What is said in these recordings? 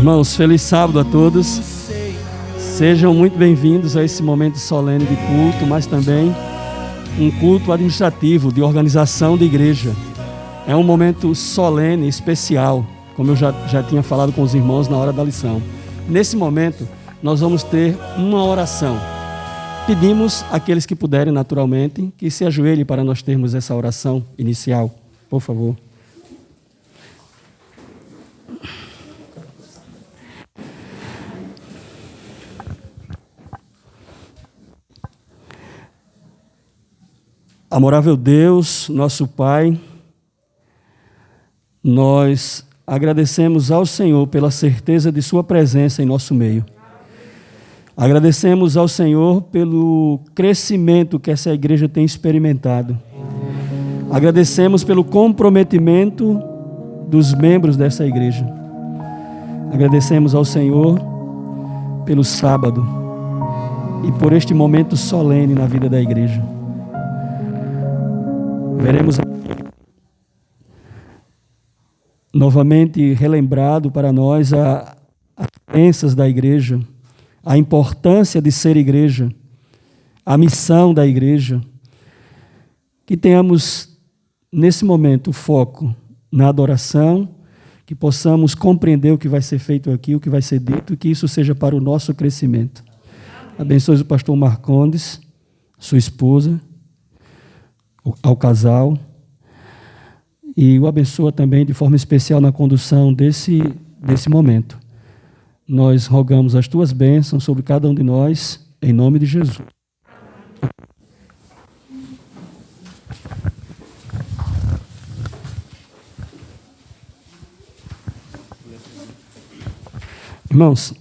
Irmãos, feliz sábado a todos. Sejam muito bem-vindos a esse momento solene de culto, mas também um culto administrativo, de organização de igreja. É um momento solene, especial, como eu já tinha falado com os irmãos na hora da lição. Nesse momento, nós vamos ter uma oração. Pedimos àqueles que puderem, naturalmente, que se ajoelhem para nós termos essa oração inicial, por favor. Amorável Deus, nosso Pai, nós agradecemos ao Senhor pela certeza de Sua presença em nosso meio. Agradecemos ao Senhor pelo crescimento que essa igreja tem experimentado. Agradecemos pelo comprometimento dos membros dessa igreja. Agradecemos ao Senhor pelo sábado e por este momento solene na vida da igreja. Veremos novamente relembrado para nós as crenças da igreja, a importância de ser igreja, a missão da igreja. Que tenhamos nesse momento o foco na adoração, que possamos compreender o que vai ser feito aqui, o que vai ser dito, e que isso seja para o nosso crescimento. Abençoe o pastor Marcondes, sua esposa, ao casal, e o abençoa também de forma especial na condução desse momento. Nós rogamos as tuas bênçãos sobre cada um de nós, em nome de Jesus. Irmãos,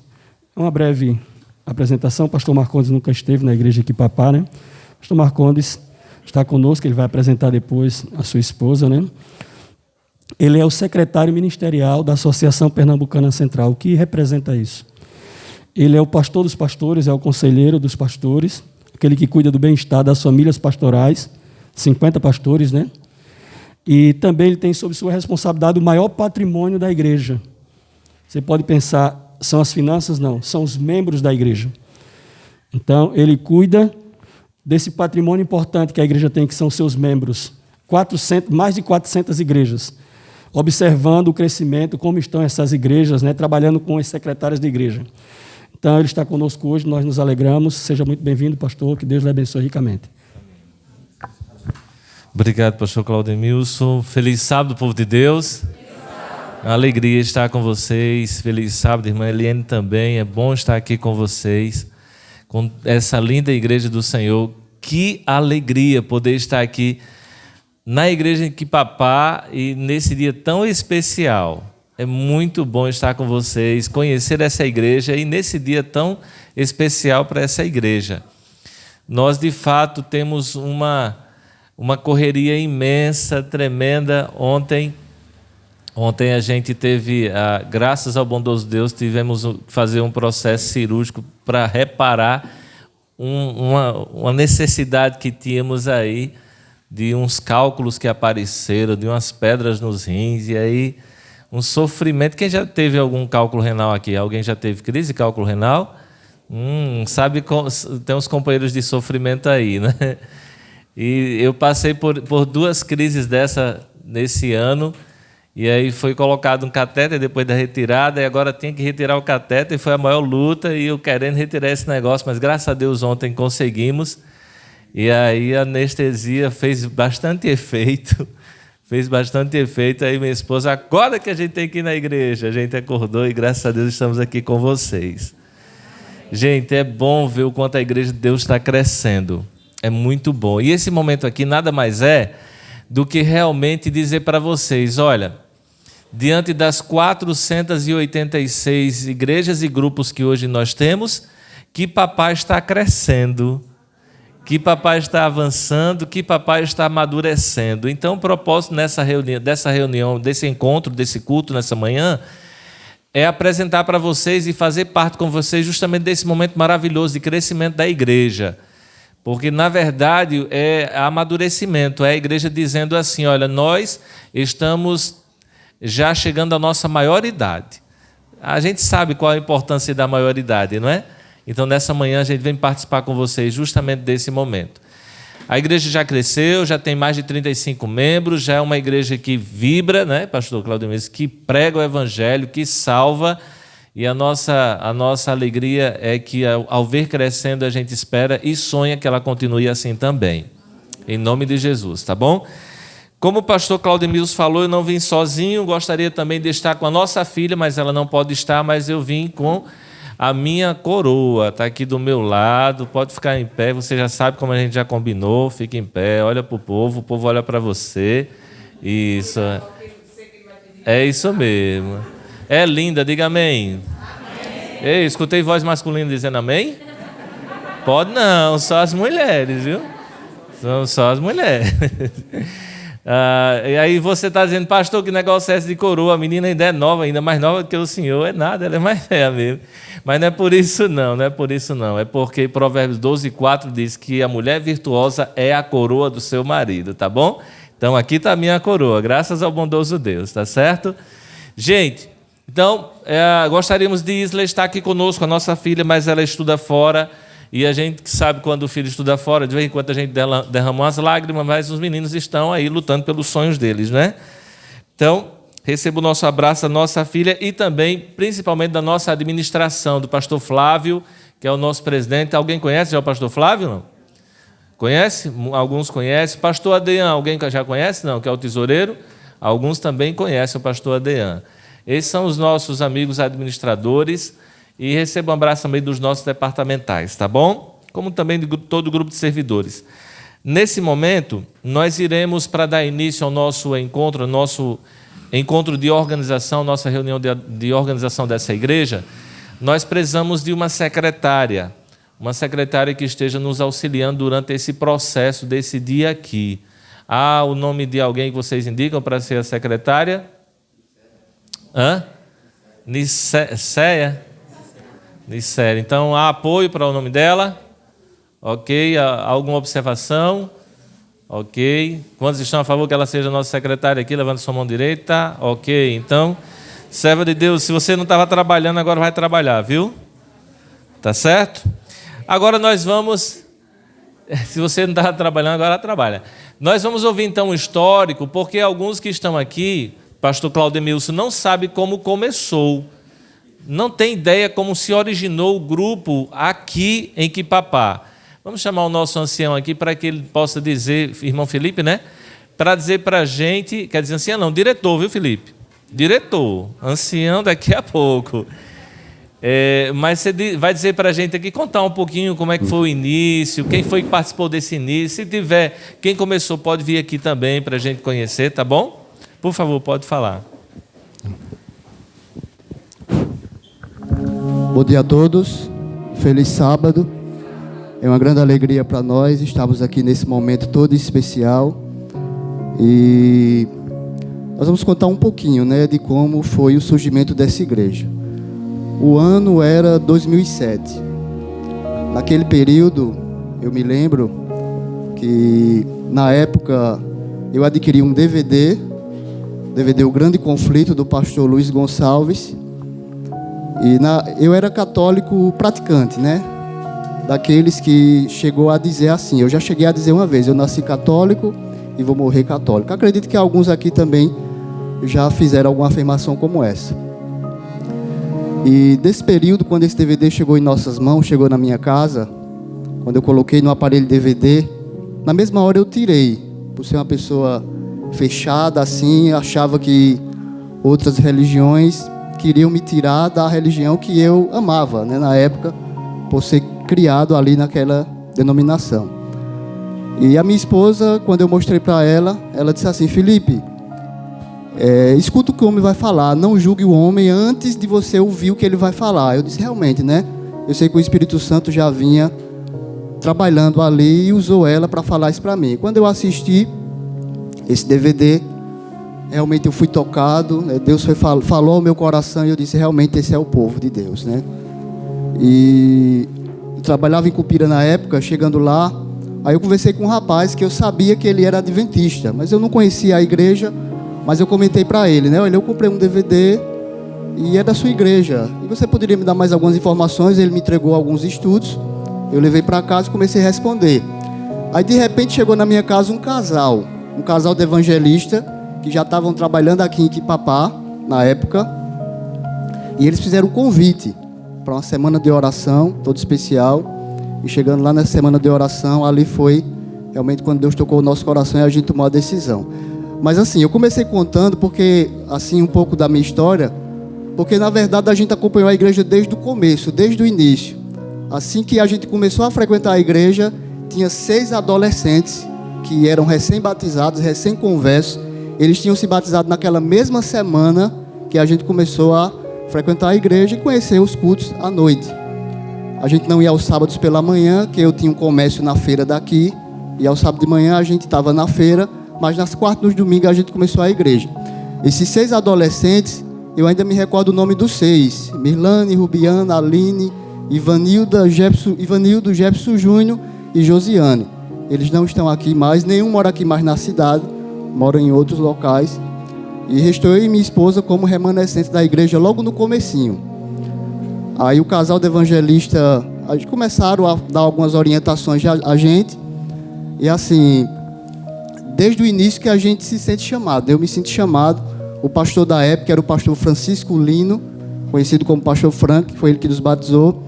uma breve apresentação. O pastor Marcondes nunca esteve na igreja aqui, Papá, né? O pastor Marcondes está conosco, ele vai apresentar depois a sua esposa, né? Ele é o secretário ministerial da Associação Pernambucana Central. O que representa isso? Ele é o pastor dos pastores, é o conselheiro dos pastores, aquele que cuida do bem-estar das famílias pastorais, 50 pastores, né? E também ele tem sob sua responsabilidade o maior patrimônio da igreja. Você pode pensar, são as finanças? Não, são os membros da igreja. Então, ele cuida desse patrimônio importante que a igreja tem, que são seus membros. Mais de 400 igrejas. Observando o crescimento, como estão essas igrejas, né, trabalhando com as secretárias de igreja. Então, ele está conosco hoje, nós nos alegramos. Seja muito bem-vindo, pastor, que Deus lhe abençoe ricamente. Obrigado, pastor Claudemilson. Feliz sábado, povo de Deus. Uma alegria estar com vocês. Feliz sábado, irmã Eliane também. É bom estar aqui com vocês, com essa linda igreja do Senhor. Que alegria poder estar aqui na igreja em Quipapá e nesse dia tão especial. É muito bom estar com vocês, conhecer essa igreja e nesse dia tão especial para essa igreja. Nós, de fato, temos uma correria imensa, tremenda. Ontem a gente teve, graças ao bondoso Deus, tivemos que fazer um processo cirúrgico para reparar uma necessidade que tínhamos aí, de uns cálculos que apareceram, de umas pedras nos rins, e aí um sofrimento. Quem já teve algum cálculo renal aqui? Alguém já teve crise de cálculo renal? Sabe, tem uns companheiros de sofrimento aí, né? E eu passei por 2 crises dessa nesse ano, e aí foi colocado um catéter depois da retirada, e agora tinha que retirar o catéter, e foi a maior luta, e eu querendo retirar esse negócio, mas graças a Deus ontem conseguimos, e aí a anestesia fez bastante efeito, aí minha esposa, agora que a gente tem que ir na igreja, a gente acordou e graças a Deus estamos aqui com vocês. Gente, é bom ver o quanto a igreja de Deus está crescendo, é muito bom, e esse momento aqui nada mais é do que realmente dizer para vocês, olha, diante das 486 igrejas e grupos que hoje nós temos, que papai está crescendo, que papai está avançando, que papai está amadurecendo. Então, o propósito dessa reunião, desse encontro, desse culto nessa manhã, é apresentar para vocês e fazer parte com vocês justamente desse momento maravilhoso de crescimento da igreja. Porque, na verdade, é amadurecimento, é a igreja dizendo assim, olha, nós estamos já chegando à nossa maior idade. A gente sabe qual a importância da maioridade, não é? Então, nessa manhã, a gente vem participar com vocês justamente desse momento. A igreja já cresceu, já tem mais de 35 membros, já é uma igreja que vibra, né, pastor Claudemir, que prega o evangelho, que salva, e a nossa alegria é que, ao ver crescendo, a gente espera e sonha que ela continue assim também. Em nome de Jesus, tá bom? Como o pastor Claudemir falou, eu não vim sozinho, gostaria também de estar com a nossa filha, mas ela não pode estar, mas eu vim com a minha coroa, está aqui do meu lado, pode ficar em pé, você já sabe como a gente já combinou, fica em pé, olha para o povo olha para você. Isso, é isso mesmo. É linda, diga amém. Ei, escutei voz masculina dizendo amém? Pode não, só as mulheres, viu? São só as mulheres. E aí você está dizendo, pastor, que negócio é esse de coroa? A menina ainda é nova, ainda mais nova que o senhor. É nada, ela é mais velha mesmo. Mas não é por isso não, não é por isso não. É porque Provérbios 12:4 diz que a mulher virtuosa é a coroa do seu marido, tá bom? Então aqui está a minha coroa, graças ao bondoso Deus, tá certo? Gente, então gostaríamos de Isla estar aqui conosco, a nossa filha, mas ela estuda fora. E a gente sabe quando o filho estuda fora, de vez em quando a gente derrama umas lágrimas, mas os meninos estão aí lutando pelos sonhos deles, né? Então, receba o nosso abraço da nossa filha e também, principalmente, da nossa administração, do pastor Flávio, que é o nosso presidente. Alguém conhece já o pastor Flávio, não? Conhece? Alguns conhecem. Pastor Adean, alguém já conhece? Não, que é o tesoureiro. Alguns também conhecem o pastor Adean. Esses são os nossos amigos administradores. E receba um abraço também dos nossos departamentais, tá bom? Como também de todo o grupo de servidores. Nesse momento, nós iremos, para dar início ao nosso encontro de organização, nossa reunião de organização dessa igreja, nós precisamos de uma secretária que esteja nos auxiliando durante esse processo desse dia aqui. O nome de alguém que vocês indicam para ser a secretária? Nicéia? Então, há apoio para o nome dela? Ok. Alguma observação? Ok. Quantos estão a favor que ela seja nossa secretária aqui? Levanta sua mão direita. Ok. Então, serva de Deus, se você não estava trabalhando, agora vai trabalhar, viu? Tá certo? Agora nós vamos... Se você não estava trabalhando, agora trabalha. Nós vamos ouvir, então, um histórico, porque alguns que estão aqui, pastor Claudemilson, não sabe como começou. Não tem ideia como se originou o grupo aqui em Quipapá. Vamos chamar o nosso ancião aqui para que ele possa dizer, irmão Felipe, né? Para dizer para a gente, quer dizer ancião não, diretor, viu, Felipe? Diretor, ancião daqui a pouco. Mas você vai dizer para a gente aqui, contar um pouquinho como é que foi o início, quem foi que participou desse início. Se tiver, quem começou pode vir aqui também para a gente conhecer, tá bom? Por favor, pode falar. Bom dia a todos, feliz sábado, é uma grande alegria para nós estarmos aqui nesse momento todo especial e nós vamos contar um pouquinho, né, de como foi o surgimento dessa igreja. O ano era 2007, naquele período eu me lembro que na época eu adquiri um DVD O Grande Conflito do pastor Luiz Gonçalves. E eu era católico praticante, né? Daqueles que chegou a dizer assim, eu já cheguei a dizer uma vez, eu nasci católico e vou morrer católico. Acredito que alguns aqui também já fizeram alguma afirmação como essa. E desse período, quando esse DVD chegou em nossas mãos, chegou na minha casa, quando eu coloquei no aparelho DVD, na mesma hora eu tirei, por ser uma pessoa fechada assim, achava que outras religiões queriam me tirar da religião que eu amava, né, na época, por ser criado ali naquela denominação. E a minha esposa, quando eu mostrei para ela, ela disse assim, Felipe, escuta o que o homem vai falar, não julgue o homem antes de você ouvir o que ele vai falar. Eu disse, realmente, né? Eu sei que o Espírito Santo já vinha trabalhando ali e usou ela para falar isso para mim. Quando eu assisti esse DVD, realmente eu fui tocado, né? Deus falou ao meu coração e eu disse, realmente esse é o povo de Deus, né? E eu trabalhava em Cupira na época, chegando lá, aí eu conversei com um rapaz que eu sabia que ele era adventista, mas eu não conhecia a igreja, mas eu comentei para ele, né? Olha, eu comprei um DVD e é da sua igreja. E você poderia me dar mais algumas informações? Ele me entregou alguns estudos. Eu levei para casa e comecei a responder. Aí de repente chegou na minha casa um casal de evangelista que já estavam trabalhando aqui em Iquipapá na época. E eles fizeram um convite para uma semana de oração, todo especial. E chegando lá nessa semana de oração, ali foi realmente quando Deus tocou o nosso coração e a gente tomou a decisão. Mas assim, eu comecei contando porque, assim, um pouco da minha história, porque na verdade a gente acompanhou a igreja desde o começo, desde o início. Assim que a gente começou a frequentar a igreja, tinha 6 adolescentes que eram recém-batizados, recém-conversos. Eles tinham se batizado naquela mesma semana que a gente começou a frequentar a igreja e conhecer os cultos à noite. A gente não ia aos sábados pela manhã, que eu tinha um comércio na feira daqui, e ao sábado de manhã a gente estava na feira, mas nas quartas e nos domingos a gente começou a igreja. Esses 6 adolescentes, eu ainda me recordo o nome dos 6: Mirlane, Rubiana, Aline, Ivanildo, Jefferson Júnior e Josiane. Eles não estão aqui mais, nenhum mora aqui mais na cidade, moram em outros locais. E restou eu e minha esposa como remanescentes da igreja logo no comecinho. Aí o casal de evangelista, a gente começaram a dar algumas orientações a gente. E assim, desde o início que a gente se sente chamado, eu me sinto chamado. O pastor da época era o pastor Francisco Lino, conhecido como pastor Frank, foi ele que nos batizou.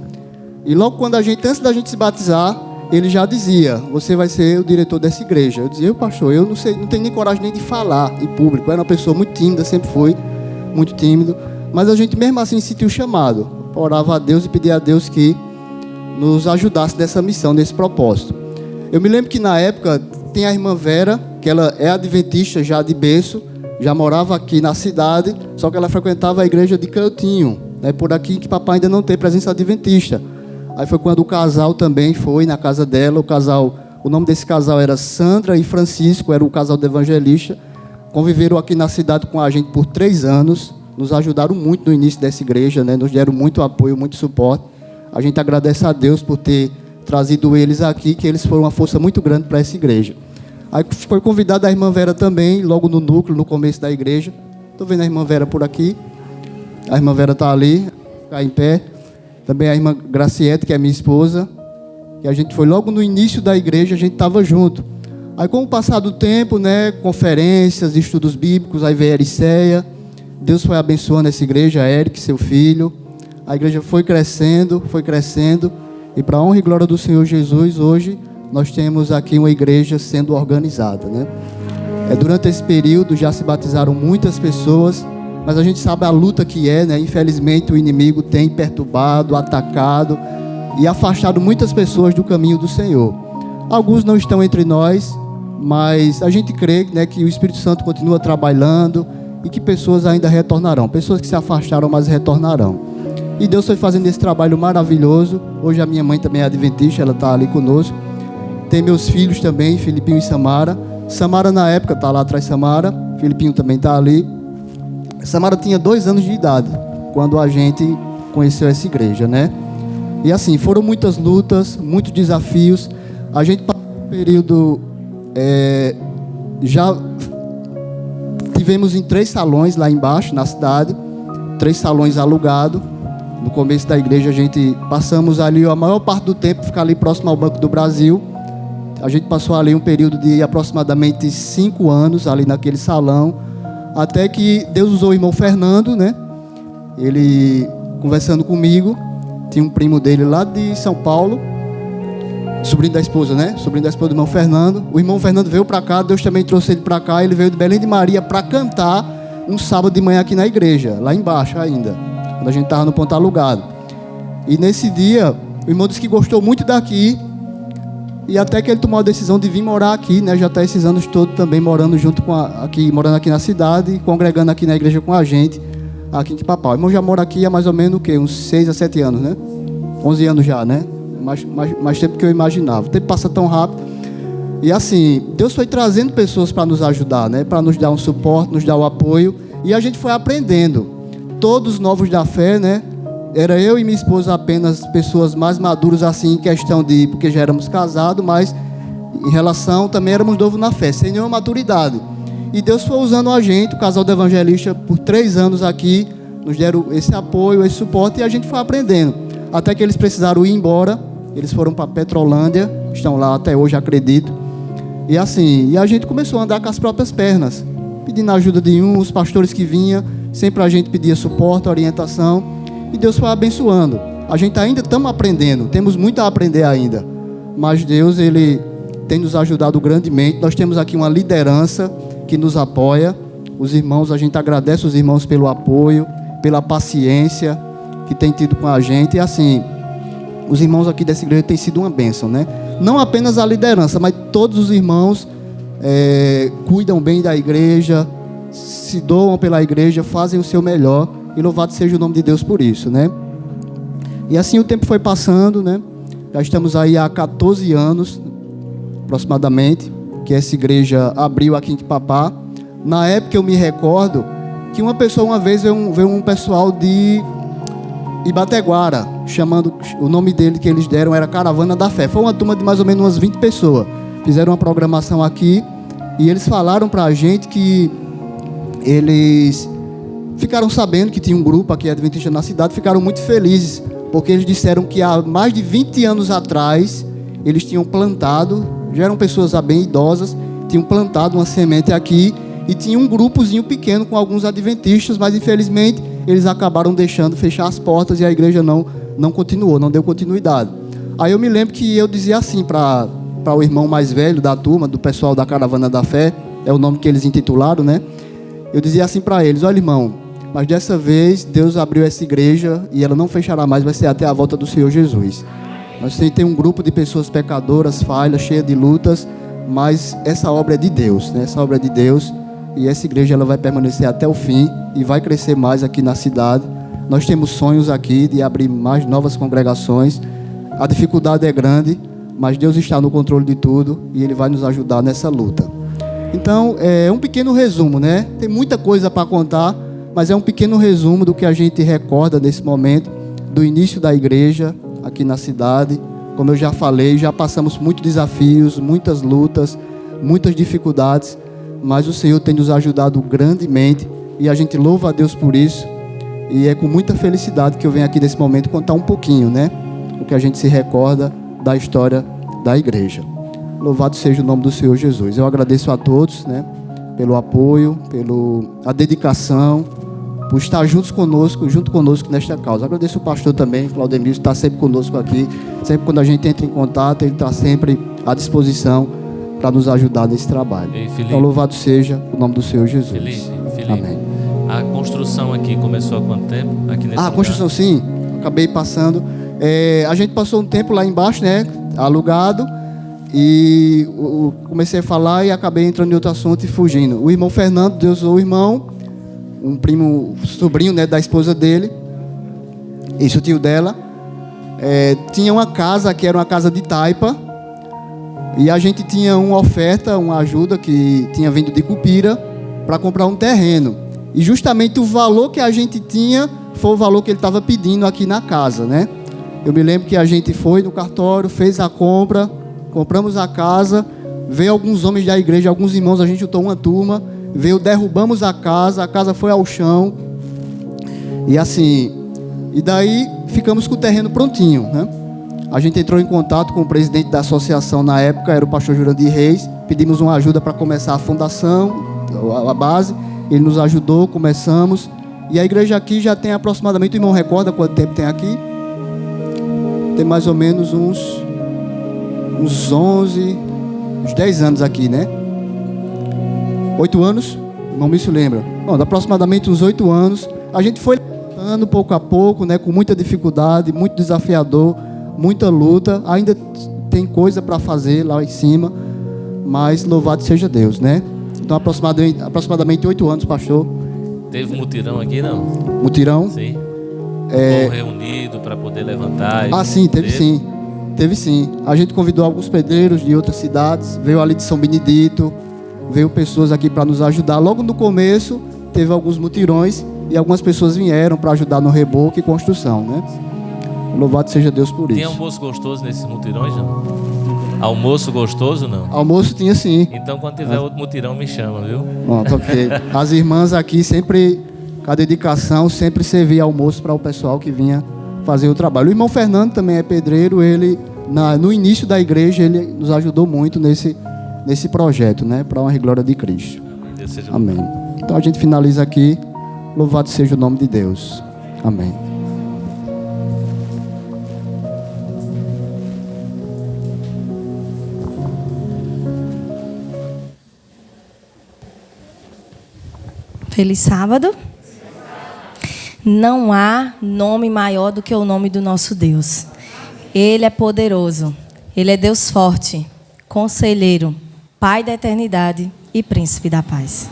E logo antes da gente se batizar, ele já dizia: você vai ser o diretor dessa igreja. Eu dizia: pastor, eu não sei, não tenho nem coragem nem de falar em público. Eu era uma pessoa muito tímida, sempre fui muito tímido. Mas a gente mesmo assim sentiu o chamado. Orava a Deus e pedia a Deus que nos ajudasse nessa missão, nesse propósito. Eu me lembro que na época tem a irmã Vera, que ela é adventista já de berço, já morava aqui na cidade, só que ela frequentava a igreja de Cantinho, né, por aqui que papai ainda não tem presença adventista. Aí foi quando o casal também foi na casa dela. O nome desse casal era Sandra e Francisco, era o casal de evangelista. Conviveram aqui na cidade com a gente por 3 anos, nos ajudaram muito no início dessa igreja, né, nos deram muito apoio, muito suporte. A gente agradece a Deus por ter trazido eles aqui, que eles foram uma força muito grande para essa igreja. Aí foi convidada a irmã Vera também, logo no núcleo, no começo da igreja. Estou vendo a irmã Vera por aqui. A irmã Vera está ali, ficar em pé. Também a irmã Graciete, que é minha esposa. E a gente foi logo no início da igreja, a gente estava junto. Aí com o passar do tempo, né, conferências, estudos bíblicos, aí veio a Ericeia. Deus foi abençoando essa igreja, Eric, seu filho. A igreja foi crescendo. E para a honra e glória do Senhor Jesus, hoje nós temos aqui uma igreja sendo organizada, né? Durante esse período já se batizaram muitas pessoas, mas a gente sabe a luta que é, né? Infelizmente o inimigo tem perturbado, atacado e afastado muitas pessoas do caminho do Senhor. Alguns não estão entre nós, mas a gente crê, né, que o Espírito Santo continua trabalhando e que pessoas ainda retornarão. Pessoas que se afastaram, mas retornarão. E Deus foi fazendo esse trabalho maravilhoso. Hoje a minha mãe também é adventista, ela está ali conosco. Tem meus filhos também, Filipinho e Samara. Samara na época está lá atrás, Samara. Filipinho também está ali. Samara tinha 2 anos de idade quando a gente conheceu essa igreja, né? E assim, foram muitas lutas, muitos desafios. A gente passou um período... já tivemos em 3 salões lá embaixo, na cidade. 3 salões alugados. No começo da igreja a gente passamos ali a maior parte do tempo, ficar ali próximo ao Banco do Brasil. A gente passou ali um período de aproximadamente 5 anos ali naquele salão, até que Deus usou o irmão Fernando, né? Ele conversando comigo, tinha um primo dele lá de São Paulo, sobrinho da esposa, né? Sobrinho da esposa do irmão Fernando. O irmão Fernando veio para cá, Deus também trouxe ele para cá. Ele veio de Belém de Maria para cantar um sábado de manhã aqui na igreja, lá embaixo ainda, quando a gente estava no ponto alugado. E nesse dia, o irmão disse que gostou muito daqui, e até que ele tomou a decisão de vir morar aqui, né? Já está esses anos todos também morando junto com morando aqui na cidade e congregando aqui na igreja com a gente, aqui em Iquipapá. O irmão já mora aqui há mais ou menos o quê? Uns 6 a 7 anos, né? 11 anos já, né? Mais tempo que eu imaginava. O tempo passa tão rápido. E assim, Deus foi trazendo pessoas para nos ajudar, né? Para nos dar um suporte, nos dar o apoio. E a gente foi aprendendo. Todos novos da fé, né? Era eu e minha esposa apenas pessoas mais maduras, assim, em questão de... Porque já éramos casados, mas em relação também éramos novos na fé, sem nenhuma maturidade. E Deus foi usando a gente, o casal do evangelista, por 3 anos aqui, nos deram esse apoio, esse suporte, e a gente foi aprendendo. Até que eles precisaram ir embora, eles foram para Petrolândia, estão lá até hoje, acredito. E assim, e a gente começou a andar com as próprias pernas, pedindo a ajuda de os pastores que vinham, sempre a gente pedia suporte, orientação, e Deus foi abençoando. A gente ainda estamos aprendendo, temos muito a aprender ainda, mas Deus, Ele tem nos ajudado grandemente. Nós temos aqui uma liderança que nos apoia, os irmãos, a gente agradece os irmãos pelo apoio, pela paciência que tem tido com a gente, e assim, os irmãos aqui dessa igreja têm sido uma bênção, né? Não apenas a liderança, mas todos os irmãos cuidam bem da igreja, se doam pela igreja, fazem o seu melhor, e louvado seja o nome de Deus por isso, né? E assim o tempo foi passando, né? Já estamos aí há 14 anos, aproximadamente, que essa igreja abriu aqui em Quipapá. Na época eu me recordo que uma pessoa, uma vez, veio um pessoal de Ibateguara, chamando, o nome dele que eles deram era Caravana da Fé. Foi uma turma de mais ou menos umas 20 pessoas. Fizeram uma programação aqui e eles falaram pra gente que eles ficaram sabendo que tinha um grupo aqui adventista na cidade, ficaram muito felizes, porque eles disseram que há mais de 20 anos atrás eles tinham plantado, já eram pessoas bem idosas, tinham plantado uma semente aqui e tinha um grupozinho pequeno com alguns adventistas, mas infelizmente eles acabaram deixando fechar as portas e a igreja não continuou, não deu continuidade. Aí eu me lembro que eu dizia assim para o irmão mais velho da turma, do pessoal da Caravana da Fé, é o nome que eles intitularam, né? Eu dizia assim para eles: olha, irmão, mas dessa vez Deus abriu essa igreja e ela não fechará mais, vai ser até a volta do Senhor Jesus. Nós temos um grupo de pessoas pecadoras, falhas, cheias de lutas, mas essa obra é de Deus, né? Essa obra é de Deus, e essa igreja ela vai permanecer até o fim e vai crescer mais aqui na cidade. Nós temos sonhos aqui de abrir mais novas congregações. A dificuldade é grande, mas Deus está no controle de tudo e Ele vai nos ajudar nessa luta. Então, é um pequeno resumo, né? Tem muita coisa para contar, mas é um pequeno resumo do que a gente recorda nesse momento, do início da igreja aqui na cidade. Como eu já falei, já passamos muitos desafios, muitas lutas, muitas dificuldades, mas o Senhor tem nos ajudado grandemente e a gente louva a Deus por isso. E é com muita felicidade que eu venho aqui nesse momento contar um pouquinho, né? O que a gente se recorda da história da igreja. Louvado seja o nome do Senhor Jesus. Eu agradeço a todos, né? Pelo apoio, pela dedicação, por estar junto conosco nesta causa. Agradeço o pastor também, Claudemir, está sempre conosco aqui. Sempre quando a gente entra em contato, ele está sempre à disposição para nos ajudar nesse trabalho. Ei, então, louvado seja o nome do Senhor Jesus. Felipe, amém. A construção aqui começou há quanto tempo? Aqui nesse a construção, sim. Acabei passando. A gente passou um tempo lá embaixo, né? Alugado. E comecei a falar e acabei entrando em outro assunto e fugindo. O irmão Fernando, Deus usou o irmão, um primo, sobrinho, né, da esposa dele, esse o tio dela, tinha uma casa que era uma casa de taipa, e a gente tinha uma oferta, uma ajuda que tinha vindo de Cupira para comprar um terreno. E justamente o valor que a gente tinha foi o valor que ele estava pedindo aqui na casa, né? Eu me lembro que a gente foi no cartório, fez a compra, compramos a casa, veio alguns homens da igreja, alguns irmãos, a gente juntou uma turma, derrubamos a casa foi ao chão, e assim, e daí ficamos com o terreno prontinho, né? A gente entrou em contato com o presidente da associação na época, era o pastor Jurandir Reis, pedimos uma ajuda para começar a fundação, a base, ele nos ajudou, começamos, e a igreja aqui já tem aproximadamente, o irmão recorda quanto tempo tem aqui? Tem mais ou menos uns 10 anos aqui, né? 8 anos? O irmão Mício lembra? Bom, aproximadamente uns 8 anos. A gente foi levantando pouco a pouco, né? Com muita dificuldade, muito desafiador, muita luta. Ainda tem coisa para fazer lá em cima, mas louvado seja Deus, né? Então, aproximadamente 8 anos, pastor. Teve um mutirão aqui, não? Mutirão? Sim. Povo reunido para poder levantar. Sim, teve sim. Teve sim. A gente convidou alguns pedreiros de outras cidades, veio ali de São Benedito, veio pessoas aqui para nos ajudar. Logo no começo, teve alguns mutirões e algumas pessoas vieram para ajudar no reboco e construção, né? Louvado seja Deus por isso. Tem almoço gostoso nesses mutirões, não? Almoço gostoso, não? Almoço tinha sim. Então, quando tiver outro mutirão, me chama, viu? Pronto, ok. As irmãs aqui sempre com a dedicação, sempre servia almoço para o pessoal que vinha fazer o trabalho. O irmão Fernando também é pedreiro, ele no início da igreja ele nos ajudou muito nesse projeto, né, para a honra e glória de Cristo. Amém. Então a gente finaliza aqui. Louvado seja o nome de Deus. Amém. Feliz sábado. Não há nome maior do que o nome do nosso Deus. Ele é poderoso. Ele é Deus forte, conselheiro, Pai da eternidade e príncipe da paz.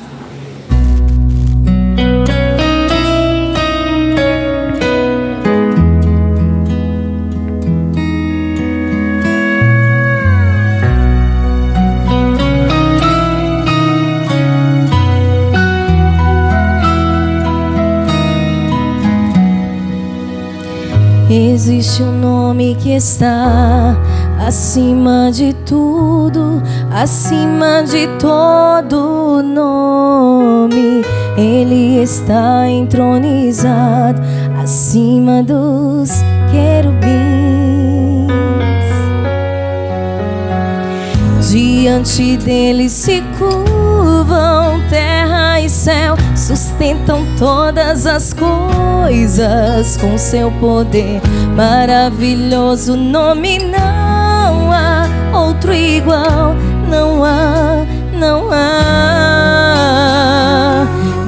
Existe um nome que está acima de tudo, acima de todo nome. Ele está entronizado acima dos querubins. Diante dele se curvam terra e céu, sustentam todas as coisas com seu poder. Maravilhoso nome, não há outro igual, não há, não há.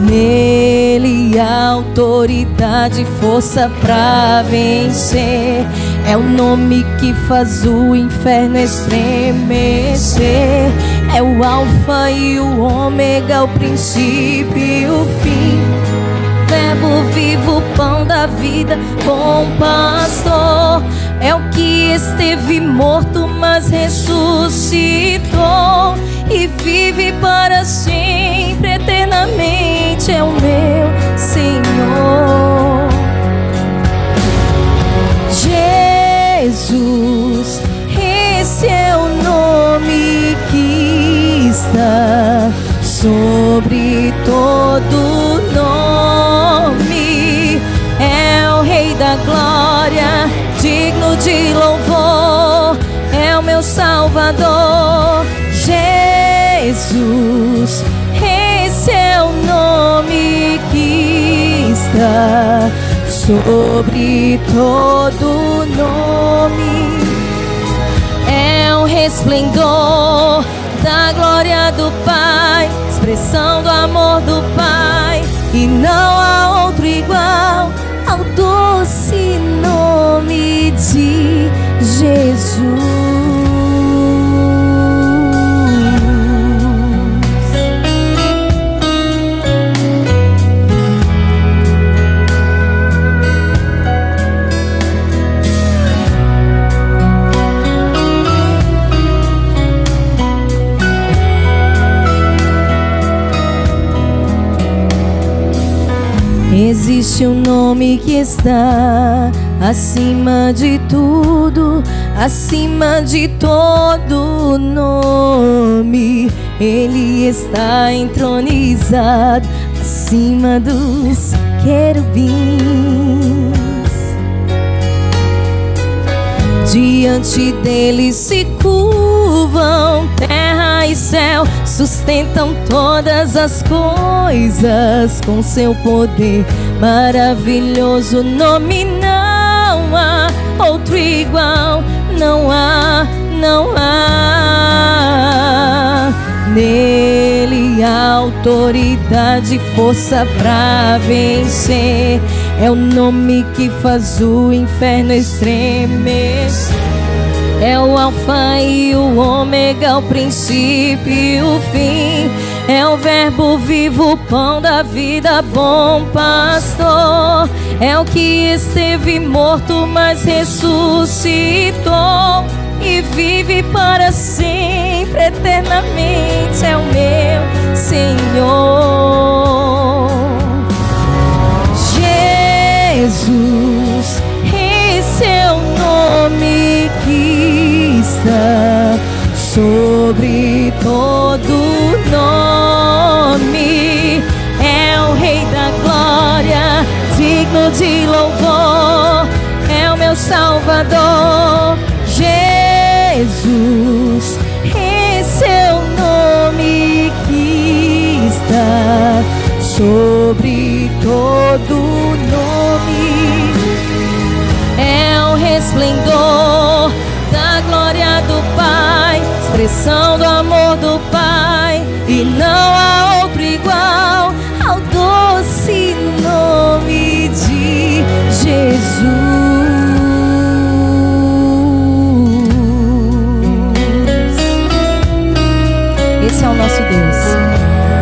Nele há autoridade, força pra vencer. É o nome que faz o inferno estremecer. É o alfa e o ômega, o princípio e o fim. Verbo vivo, pão da vida, bom pastor. É o que esteve morto, mas ressuscitou e vive para sempre, eternamente. É o meu Senhor Jesus. Esse é o nome que está sobre todo nome. É o Rei da glória, digno de louvor. É o meu Salvador Jesus. Esse é o nome que está sobre todo nome. É o resplendor da glória do Pai, expressão do amor do Pai, e não há outro igual ao doce nome de Jesus. Existe um nome que está acima de tudo, acima de todo nome. Ele está entronizado acima dos querubins. Diante dele se curvam terra e céu, sustentam todas as coisas com seu poder. Maravilhoso nome, não há outro igual, não há, não há. Nele há autoridade, força pra vencer. É o nome que faz o inferno estremecer. É o alfa e o ômega, o princípio e o fim. É o verbo vivo, pão da vida, bom pastor. É o que esteve morto, mas ressuscitou e vive para sempre, eternamente. É o meu Senhor Jesus. Esse é o nome que está sobre todo nome. É o Rei da glória, digno de louvor, é o meu Salvador. Jesus, esse é o nome que está sobre todo nome. É o resplendor da glória do Pai, expressão do amor do Pai, e não há outro igual ao doce nome de Jesus. Esse é o nosso Deus.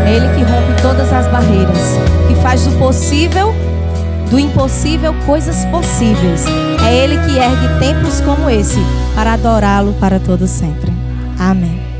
É Ele que rompe todas as barreiras, que faz do possível, do impossível, coisas possíveis. É Ele que ergue templos como esse para adorá-lo para todo sempre. Amém.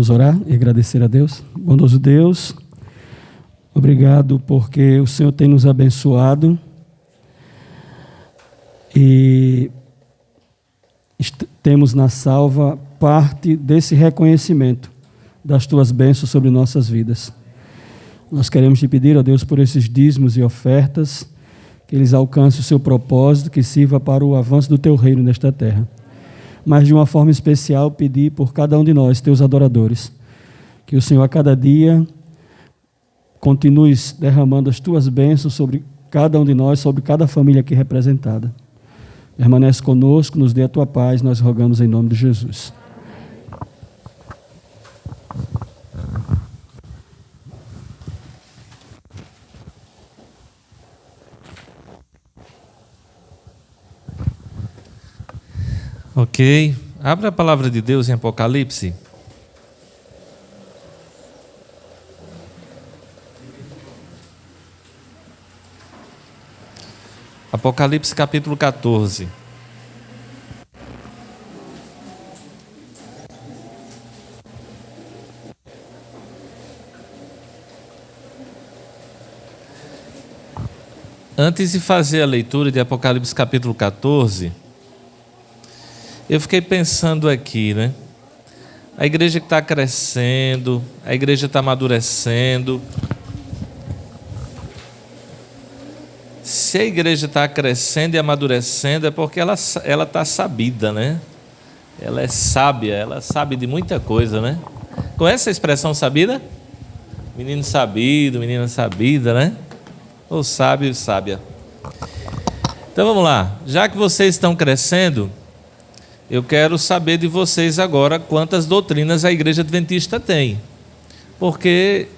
Vamos orar e agradecer a Deus. Bondoso Deus, obrigado porque o Senhor tem nos abençoado e temos na salva parte desse reconhecimento das tuas bênçãos sobre nossas vidas. Nós queremos te pedir, ó Deus, por esses dízimos e ofertas, que eles alcancem o seu propósito, que sirva para o avanço do teu reino nesta terra. Mas de uma forma especial pedir por cada um de nós, teus adoradores, que o Senhor a cada dia continue derramando as tuas bênçãos sobre cada um de nós, sobre cada família aqui representada. Permanece conosco, nos dê a tua paz, nós rogamos em nome de Jesus. Ok. Abra a palavra de Deus em Apocalipse. Apocalipse capítulo 14. Antes de fazer a leitura de Apocalipse capítulo 14, eu fiquei pensando aqui, né? A igreja que está crescendo, a igreja está amadurecendo. Se a igreja está crescendo e amadurecendo, é porque ela está sabida, né? Ela é sábia, ela sabe de muita coisa, né? Conhece a expressão sabida? Menino sabido, menina sabida, né? Ou sábio e sábia. Então vamos lá. Já que vocês estão crescendo, eu quero saber de vocês agora quantas doutrinas a Igreja Adventista tem. Porque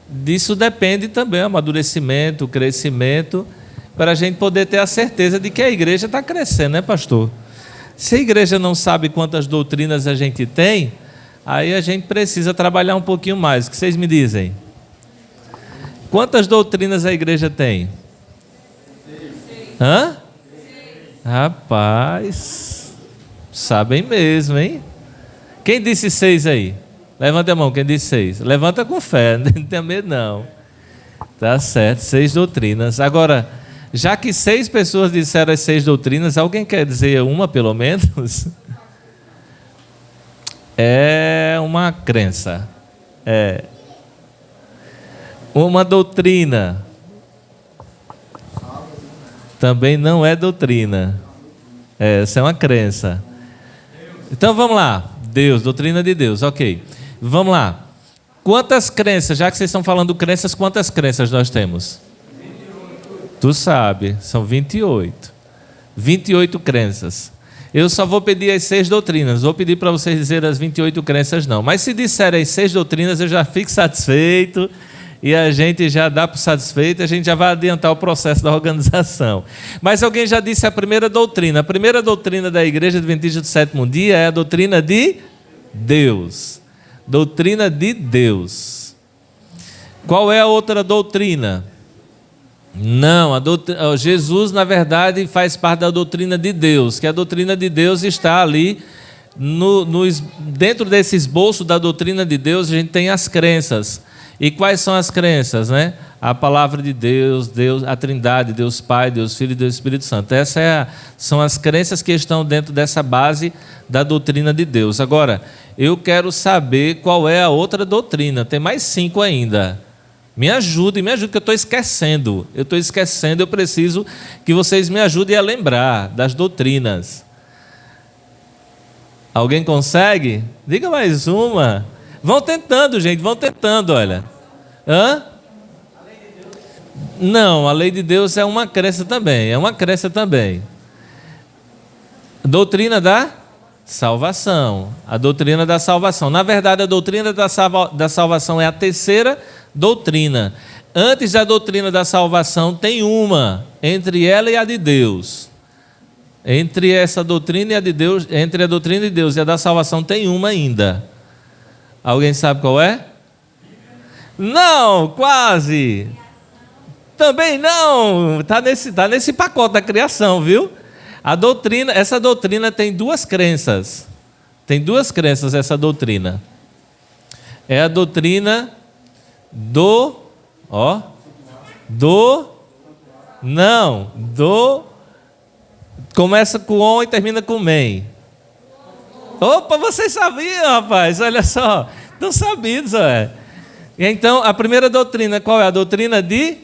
disso depende também o amadurecimento, o crescimento, para a gente poder ter a certeza de que a igreja está crescendo, né, pastor? Se a igreja não sabe quantas doutrinas a gente tem, aí a gente precisa trabalhar um pouquinho mais. O que vocês me dizem? Quantas doutrinas a igreja tem? Hã? Rapaz, sabem mesmo, hein? Quem disse 6 aí? Levanta a mão, quem disse 6? Levanta com fé, não tem medo não. Tá certo, 6 doutrinas. Agora, já que 6 pessoas disseram as 6 doutrinas, alguém quer dizer uma pelo menos? É uma crença. É uma doutrina. Também não é doutrina. Essa é uma crença. Então vamos lá. Deus, doutrina de Deus, ok. Vamos lá. Quantas crenças, já que vocês estão falando crenças, quantas crenças nós temos? 28. Tu sabe, são 28. 28 crenças. Eu só vou pedir as 6 doutrinas, vou pedir para vocês dizerem as 28 crenças não. Mas se disserem as 6 doutrinas, eu já fico satisfeito e a gente já dá por satisfeito, a gente já vai adiantar o processo da organização. Mas alguém já disse a primeira doutrina. A primeira doutrina da Igreja Adventista do Sétimo Dia é a doutrina de Deus. Doutrina de Deus. Qual é a outra doutrina? Não, Jesus, na verdade, faz parte da doutrina de Deus, que a doutrina de Deus está ali, dentro desse esboço da doutrina de Deus, a gente tem as crenças. E quais são as crenças, né? A palavra de Deus, a Trindade, Deus Pai, Deus Filho e Deus Espírito Santo. Essas são as crenças que estão dentro dessa base da doutrina de Deus. Agora, eu quero saber qual é a outra doutrina. Tem mais 5 ainda. Me ajude, que eu estou esquecendo. Eu preciso que vocês me ajudem a lembrar das doutrinas. Alguém consegue? Diga mais uma. Vão tentando, gente, olha. Hã? Não, a lei de Deus é uma crença também. Doutrina da salvação. A doutrina da salvação. Na verdade, a doutrina da salvação é a terceira doutrina. Antes da doutrina da salvação tem uma, entre ela e a de Deus. Entre essa doutrina e a de Deus, entre a doutrina de Deus e a da salvação tem uma ainda. Alguém sabe qual é? Não, quase. Também não. Tá nesse pacote da criação, viu? Essa doutrina tem 2 crenças. Tem 2 crenças essa doutrina. É a doutrina começa com on e termina com men. Opa, vocês sabiam, rapaz, olha só, estão sabidos, olha. Então, a primeira doutrina, qual é? A doutrina de?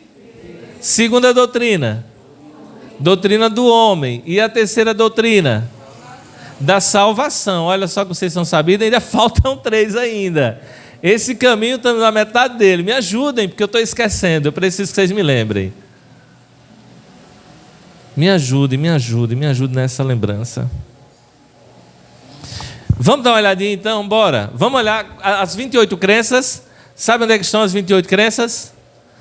Segunda doutrina, doutrina do homem. E a terceira doutrina? Da salvação. Olha só que vocês estão sabidos, ainda faltam 3 ainda. Esse caminho está na metade dele. Me ajudem, porque eu estou esquecendo, eu preciso que vocês me lembrem. Me ajude nessa lembrança. Vamos dar uma olhadinha então, bora. Vamos olhar as 28 crenças. Sabe onde é que estão as 28 crenças?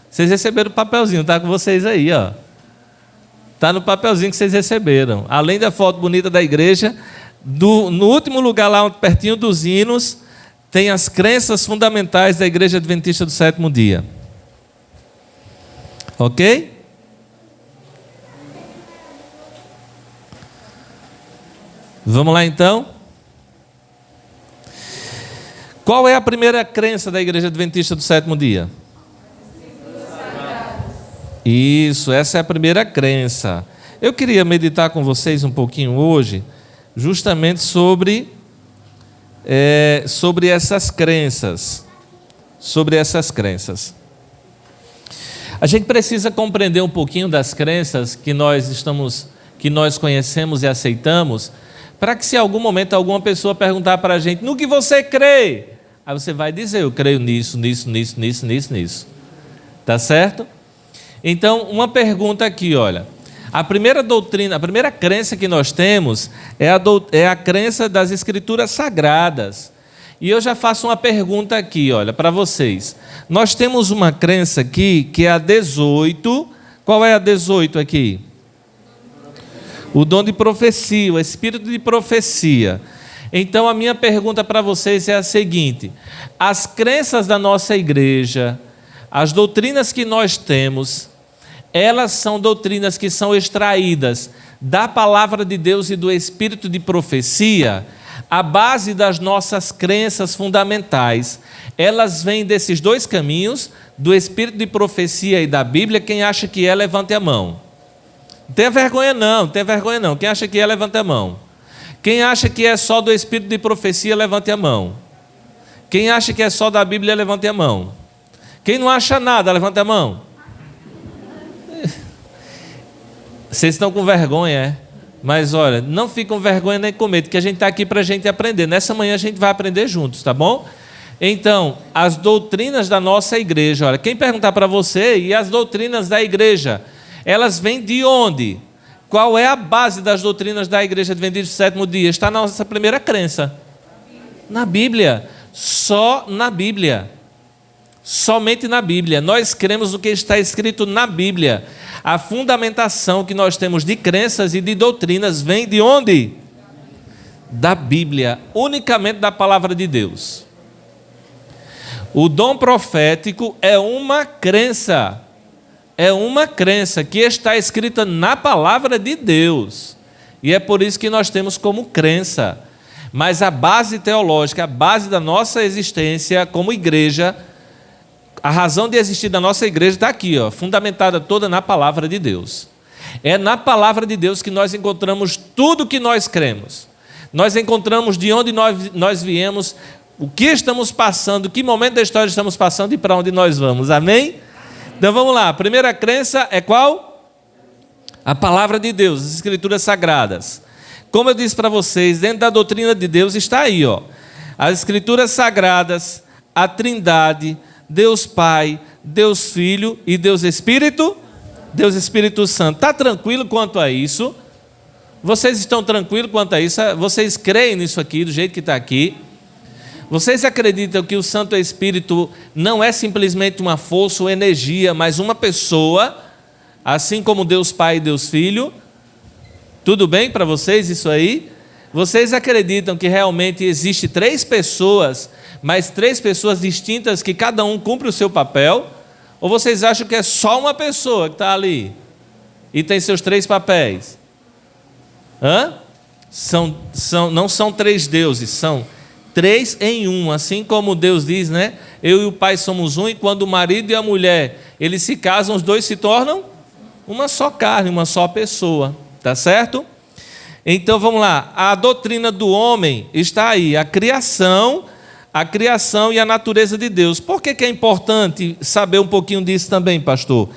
Vocês receberam o papelzinho, está com vocês aí, ó. Está no papelzinho que vocês receberam. Além da foto bonita da igreja, no último lugar lá, pertinho dos hinos, tem as crenças fundamentais da Igreja Adventista do Sétimo Dia. Ok? Vamos lá então? Qual é a primeira crença da Igreja Adventista do Sétimo Dia? Isso, essa é a primeira crença. Eu queria meditar com vocês um pouquinho hoje, justamente sobre essas crenças. A gente precisa compreender um pouquinho das crenças que nós conhecemos e aceitamos, para que se em algum momento alguma pessoa perguntar para a gente, no que você crê? Aí você vai dizer, eu creio nisso. Tá certo? Então, uma pergunta aqui, olha. A primeira doutrina, a primeira crença que nós temos é a crença das Escrituras Sagradas. E eu já faço uma pergunta aqui, olha, para vocês. Nós temos uma crença aqui, que é a 18. Qual é a 18 aqui? O dom de profecia, o espírito de profecia. Então, a minha pergunta para vocês é a seguinte: as crenças da nossa igreja, as doutrinas que nós temos, elas são doutrinas que são extraídas da palavra de Deus e do espírito de profecia. A base das nossas crenças fundamentais, elas vêm desses dois caminhos, do espírito de profecia e da Bíblia. Quem acha que é, levante a mão. Não tenha vergonha não. Quem acha que é, levante a mão. Quem acha que é só do espírito de profecia, levante a mão. Quem acha que é só da Bíblia, levante a mão. Quem não acha nada, levante a mão. Vocês estão com vergonha, é? Mas olha, não fiquem com vergonha nem com medo, que a gente está aqui para a gente aprender. Nessa manhã a gente vai aprender juntos, tá bom? Então, as doutrinas da nossa igreja, olha, quem perguntar para você, e as doutrinas da igreja, elas vêm de onde? Qual é a base das doutrinas da igreja adventista do sétimo dia? Está na nossa primeira crença. Na Bíblia. Só na Bíblia. Somente na Bíblia. Nós cremos no que está escrito na Bíblia. A fundamentação que nós temos de crenças e de doutrinas vem de onde? Da Bíblia, unicamente da palavra de Deus. O dom profético é uma crença que está escrita na palavra de Deus. E é por isso que nós temos como crença. Mas a base teológica, a base da nossa existência como igreja, a razão de existir da nossa igreja está aqui, ó, fundamentada toda na palavra de Deus. É na palavra de Deus que nós encontramos tudo que nós cremos. Nós encontramos de onde nós viemos, o que estamos passando, que momento da história estamos passando e para onde nós vamos. Amém? Então vamos lá. A primeira crença é qual? A palavra de Deus, as Escrituras Sagradas. Como eu disse para vocês, dentro da doutrina de Deus está aí, ó, as Escrituras Sagradas, a Trindade, Deus Pai, Deus Filho e Deus Espírito Santo. Está tranquilo quanto a isso? Vocês estão tranquilos quanto a isso? Vocês creem nisso aqui, do jeito que está aqui? Vocês acreditam que o Santo Espírito não é simplesmente uma força ou energia, mas uma pessoa, assim como Deus Pai e Deus Filho? Tudo bem para vocês isso aí? Vocês acreditam que realmente existe 3 pessoas, mas 3 pessoas distintas que cada um cumpre o seu papel? Ou vocês acham que é só uma pessoa que está ali e tem seus 3 papéis? Não são 3 deuses, são 3 em 1, assim como Deus diz, né? Eu e o Pai somos um, e quando o marido e a mulher eles se casam, os 2 se tornam uma só carne, uma só pessoa, tá certo? Então vamos lá, a doutrina do homem está aí, a criação e a natureza de Deus. Por que é importante saber um pouquinho disso também, pastor?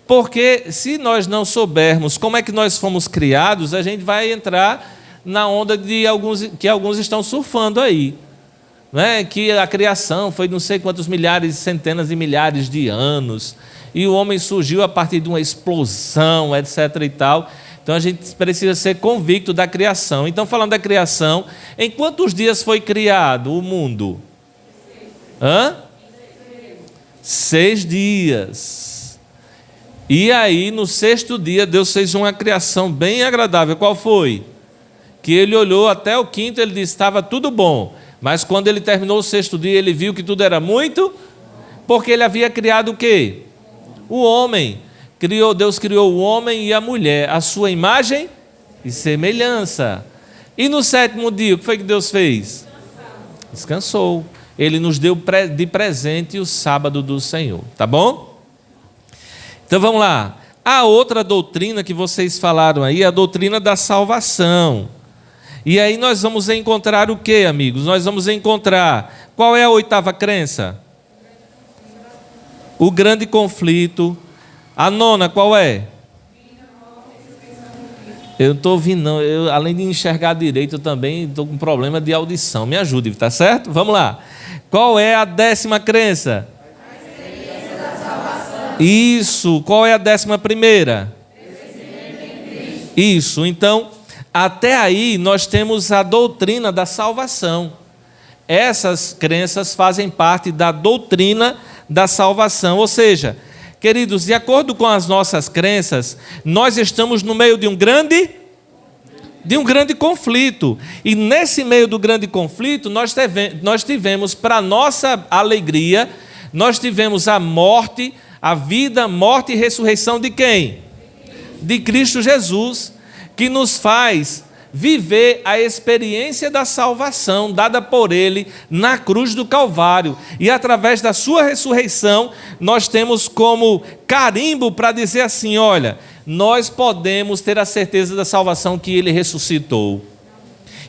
Porque se nós não soubermos como é que nós fomos criados, a gente vai entrar na onda de alguns estão surfando aí, né? Que a criação foi não sei quantos milhares, centenas de milhares de anos, e o homem surgiu a partir de uma explosão, etc. e tal. Então a gente precisa ser convicto da criação. Então, falando da criação, em quantos dias foi criado o mundo? 6 dias. E aí, no 6º dia, Deus fez uma criação bem agradável. Qual foi? Que ele olhou até o 5º, ele disse, estava tudo bom. Mas quando ele terminou o 6º dia, ele viu que tudo era muito, porque ele havia criado o quê? O homem. Deus criou o homem e a mulher, a sua imagem e semelhança. E no 7º dia, o que foi que Deus fez? Descansou. Ele nos deu de presente o sábado do Senhor. Tá bom? Então vamos lá. A outra doutrina que vocês falaram aí é a doutrina da salvação. E aí nós vamos encontrar o que, amigos? Nós vamos encontrar, qual é a 8ª crença? O grande conflito, A nona, qual é? Eu não estou ouvindo, não. Eu, além de enxergar direito, eu também estou com problema de audição. Me ajude, tá certo? Vamos lá. Qual é a 10ª crença? A experiência da salvação. Isso. Qual é a 11ª? Isso. Então, até aí nós temos a doutrina da salvação. Essas crenças fazem parte da doutrina da salvação. Ou seja, queridos, de acordo com as nossas crenças, nós estamos no meio de um grande conflito. E nesse meio do grande conflito, nós tivemos, para nossa alegria, nós tivemos a morte, a vida, morte e ressurreição de quem? De Cristo Jesus, que nos faz viver a experiência da salvação dada por Ele na cruz do Calvário. E através da sua ressurreição, nós temos como carimbo para dizer assim, olha, nós podemos ter a certeza da salvação que Ele ressuscitou.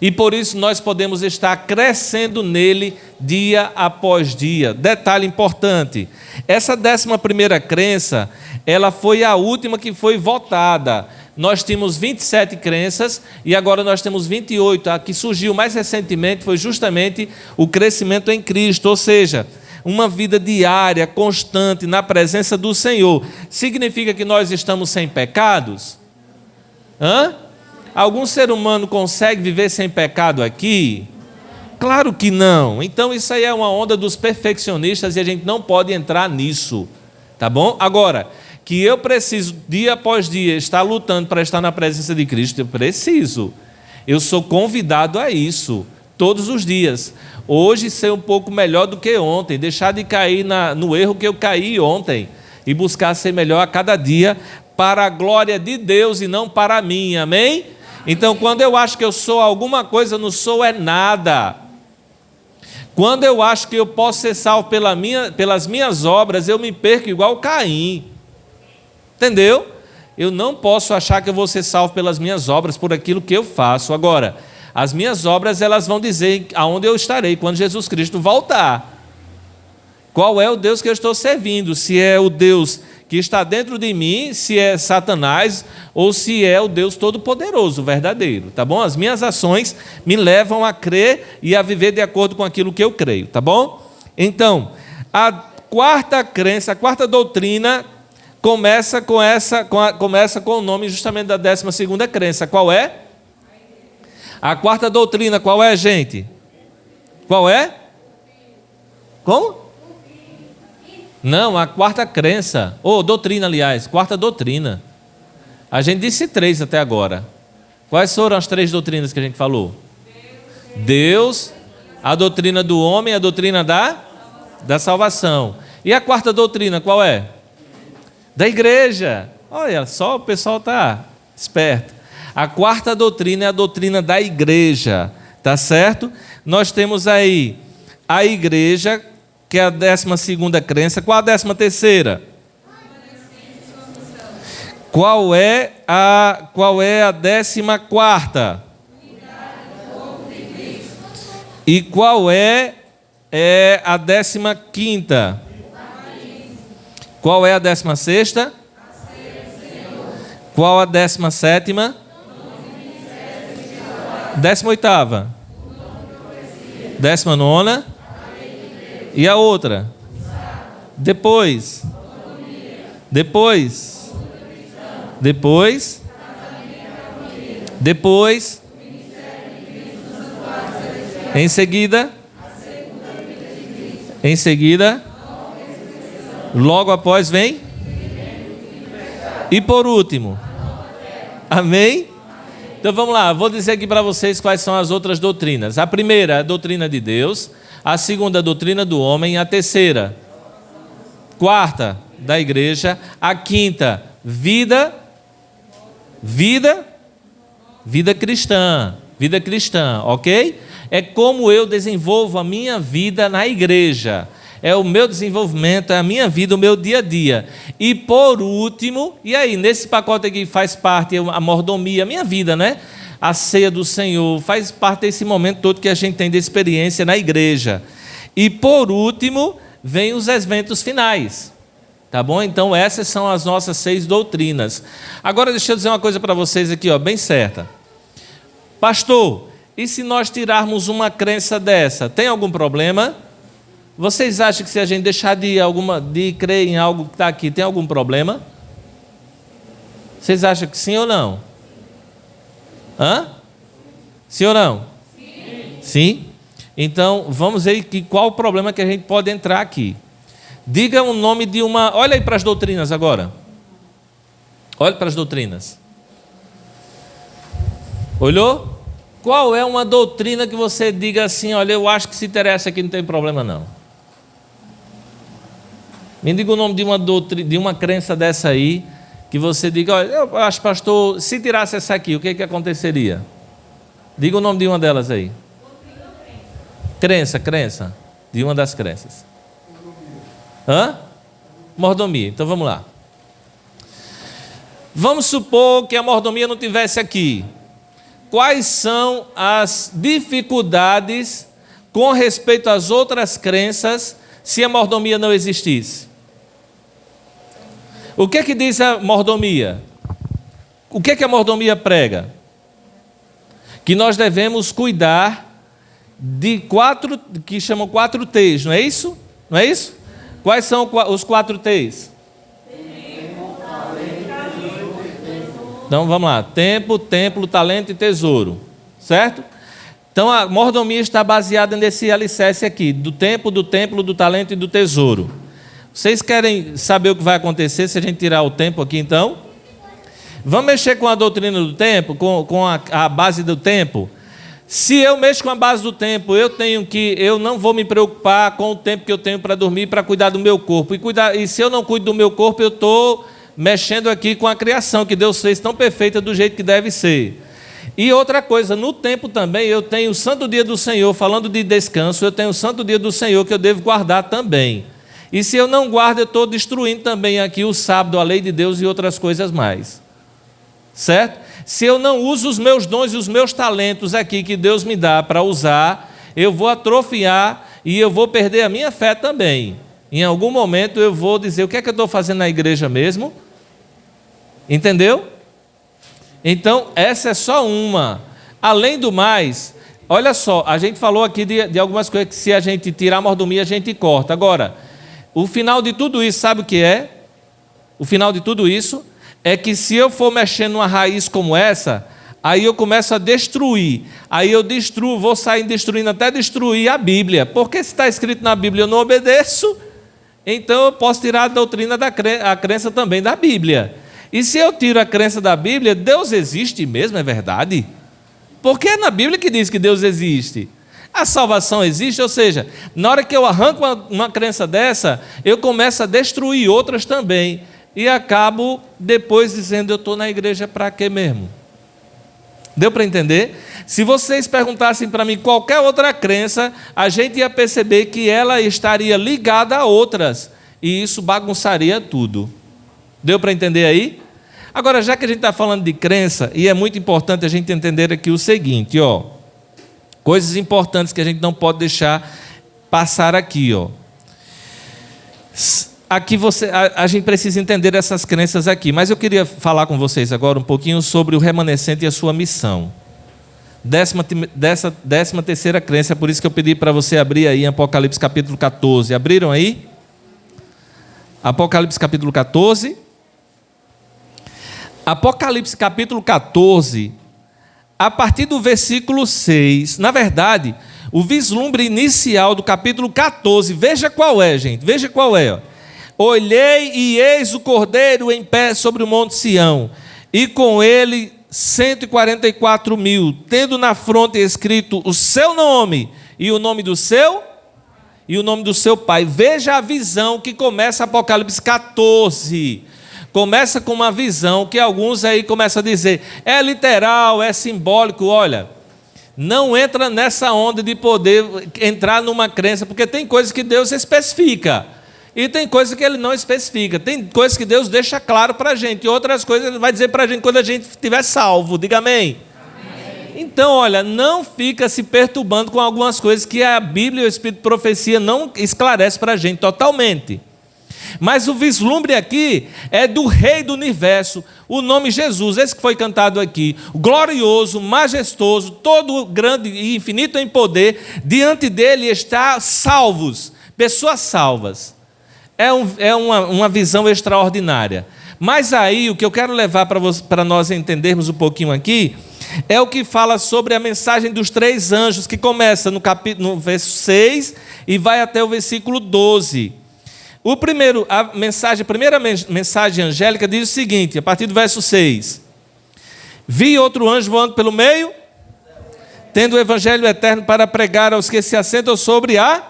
E por isso nós podemos estar crescendo nele dia após dia. Detalhe importante, essa 11ª crença, ela foi a última que foi votada. Nós tínhamos 27 crenças e agora nós temos 28. A que surgiu mais recentemente foi justamente o crescimento em Cristo, ou seja, uma vida diária, constante, na presença do Senhor. Significa que nós estamos sem pecados? Algum ser humano consegue viver sem pecado aqui? Claro que não. Então isso aí é uma onda dos perfeccionistas e a gente não pode entrar nisso, tá bom? Agora, que eu preciso, dia após dia, estar lutando para estar na presença de Cristo, eu preciso. Eu sou convidado a isso, todos os dias. Hoje, ser um pouco melhor do que ontem, deixar de cair no erro que eu caí ontem, e buscar ser melhor a cada dia, para a glória de Deus e não para a minha, amém? Então, quando eu acho que eu sou alguma coisa, eu não sou nada. Quando eu acho que eu posso ser salvo pelas minhas obras, eu me perco igual Caim. Entendeu? Eu não posso achar que eu vou ser salvo pelas minhas obras, por aquilo que eu faço. Agora, as minhas obras, elas vão dizer aonde eu estarei quando Jesus Cristo voltar. Qual é o Deus que eu estou servindo? Se é o Deus que está dentro de mim, se é Satanás, ou se é o Deus Todo-Poderoso, verdadeiro, tá bom? As minhas ações me levam a crer e a viver de acordo com aquilo que eu creio, tá bom? Então, a 4ª crença, a 4ª doutrina, começa com o nome justamente da 12ª crença. Qual é? A 4ª doutrina, qual é, gente? Qual é? Como? Não, a 4ª crença. Doutrina, aliás. 4ª doutrina. A gente disse 3 até agora. Quais foram as 3 doutrinas que a gente falou? Deus, a doutrina do homem, a doutrina da salvação. E a 4ª doutrina, qual é? Da igreja. Olha, só o pessoal está esperto. A 4ª doutrina é a doutrina da igreja, tá certo? Nós temos aí a igreja, que é a 12ª crença. Qual a 13ª? Qual é a 14ª? E qual é a 15ª? Qual é a 16ª? Qual a 17ª? 18ª? 19ª? E a outra? Depois? Em seguida? Logo após vem? E por último? Amém? Então vamos lá, vou dizer aqui para vocês quais são as outras doutrinas. A primeira, a doutrina de Deus. A segunda, a doutrina do homem. A terceira, 4ª, da igreja. A 5ª, vida cristã. Vida cristã, ok? É como eu desenvolvo a minha vida na igreja. É o meu desenvolvimento, é a minha vida, o meu dia a dia. E por último, e aí, nesse pacote aqui faz parte a mordomia, a minha vida, né? A ceia do Senhor, faz parte desse momento todo que a gente tem de experiência na igreja. E por último, vem os eventos finais. Tá bom? Então essas são as nossas 6 doutrinas. Agora deixa eu dizer uma coisa para vocês aqui, ó, bem certa. Pastor, e se nós tirarmos uma crença dessa, tem algum problema? Vocês acham que se a gente deixar de crer em algo que está aqui, tem algum problema? Vocês acham que sim ou não? Hã? Sim ou não? Sim. Sim? Então, vamos ver qual o problema que a gente pode entrar aqui. Diga o nome de uma... Olha aí para as doutrinas agora. Olha para as doutrinas. Olhou? Qual é uma doutrina que você diga assim, olha, eu acho que se interessa aqui, não tem problema não. Me diga o nome de uma crença dessa aí, que você diga, olha, eu acho, pastor, se tirasse essa aqui, o que aconteceria? Diga o nome de uma delas aí. Crença. De uma das crenças. Hã? Mordomia. Então vamos lá. Vamos supor que a mordomia não tivesse aqui. Quais são as dificuldades com respeito às outras crenças se a mordomia não existisse? O que é que diz a mordomia? O que é que a mordomia prega? Que nós devemos cuidar de 4, que chamam 4 T's, não é isso? Não é isso? Quais são os 4 T's? Então vamos lá, tempo, templo, talento e tesouro, certo? Então a mordomia está baseada nesse alicerce aqui, do tempo, do templo, do talento e do tesouro. Vocês querem saber o que vai acontecer se a gente tirar o tempo aqui então? Vamos mexer com a doutrina do tempo, com a base do tempo? Se eu mexo com a base do tempo, eu não vou me preocupar com o tempo que eu tenho para dormir, para cuidar do meu corpo. E se eu não cuido do meu corpo, eu estou mexendo aqui com a criação que Deus fez tão perfeita do jeito que deve ser. E outra coisa, no tempo também eu tenho o santo dia do Senhor, falando de descanso, eu tenho o santo dia do Senhor que eu devo guardar também. E se eu não guardo, eu estou destruindo também aqui o sábado, a lei de Deus e outras coisas mais. Certo? Se eu não uso os meus dons e os meus talentos aqui que Deus me dá para usar, eu vou atrofiar e eu vou perder a minha fé também. Em algum momento eu vou dizer, o que é que eu estou fazendo na igreja mesmo? Entendeu? Então, essa é só uma. Além do mais, olha só, a gente falou aqui de algumas coisas que se a gente tirar a mordomia, a gente corta. Agora, o final de tudo isso, sabe o que é? O final de tudo isso é que se eu for mexendo numa raiz como essa, aí eu começo a destruir. Aí eu destruo, vou sair destruindo até destruir a Bíblia. Porque se está escrito na Bíblia eu não obedeço, então eu posso tirar a doutrina a crença também da Bíblia. E se eu tiro a crença da Bíblia, Deus existe mesmo, é verdade? Porque é na Bíblia que diz que Deus existe. A salvação existe, ou seja, na hora que eu arranco uma crença dessa, eu começo a destruir outras também. E acabo depois dizendo, eu estou na igreja para quê mesmo? Deu para entender? Se vocês perguntassem para mim qualquer outra crença, a gente ia perceber que ela estaria ligada a outras. E isso bagunçaria tudo. Deu para entender aí? Agora, já que a gente está falando de crença, e é muito importante a gente entender aqui o seguinte, ó, coisas importantes que a gente não pode deixar passar aqui, ó. Aqui a gente precisa entender essas crenças aqui, mas eu queria falar com vocês agora um pouquinho sobre o remanescente e a sua missão. 13ª crença, por isso que eu pedi para você abrir aí em Apocalipse capítulo 14. Abriram aí? Apocalipse capítulo 14. Apocalipse capítulo 14, a partir do versículo 6, na verdade, o vislumbre inicial do capítulo 14, veja qual é, gente, veja qual é. Ó. Olhei e eis o Cordeiro em pé sobre o monte Sião, e com ele 144.000, tendo na fronte escrito o seu nome e o nome do seu pai. Veja a visão que começa Apocalipse 14. Começa com uma visão que alguns aí começam a dizer, é literal, é simbólico. Olha, não entra nessa onda de poder entrar numa crença, porque tem coisas que Deus especifica, e tem coisas que Ele não especifica. Tem coisas que Deus deixa claro para a gente, e outras coisas Ele vai dizer para a gente quando a gente estiver salvo. Diga amém. Então, olha, não fica se perturbando com algumas coisas que a Bíblia e o Espírito de Profecia não esclarece para a gente totalmente. Mas o vislumbre aqui é do Rei do Universo, o nome Jesus, esse que foi cantado aqui, glorioso, majestoso, todo grande e infinito em poder, diante dele está salvos, pessoas salvas. É uma visão extraordinária. Mas aí, o que eu quero levar para nós entendermos um pouquinho aqui, é o que fala sobre a mensagem dos 3 anjos, que começa no verso 6 e vai até o versículo 12. A primeira mensagem angélica diz o seguinte, a partir do verso 6. Vi outro anjo voando pelo meio, tendo o evangelho eterno para pregar aos que se assentam sobre a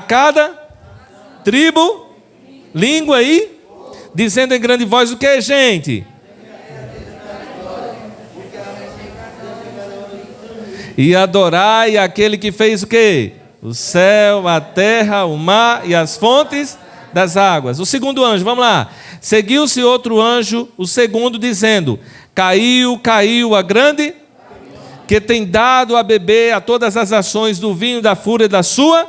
cada tribo, língua e dizendo em grande voz o que, gente? E adorai aquele que fez o quê? O céu, a terra, o mar e as fontes das águas. O segundo anjo, vamos lá. Seguiu-se outro anjo, o segundo, dizendo: caiu a grande, que tem dado a beber a todas as ações do vinho da fúria da sua.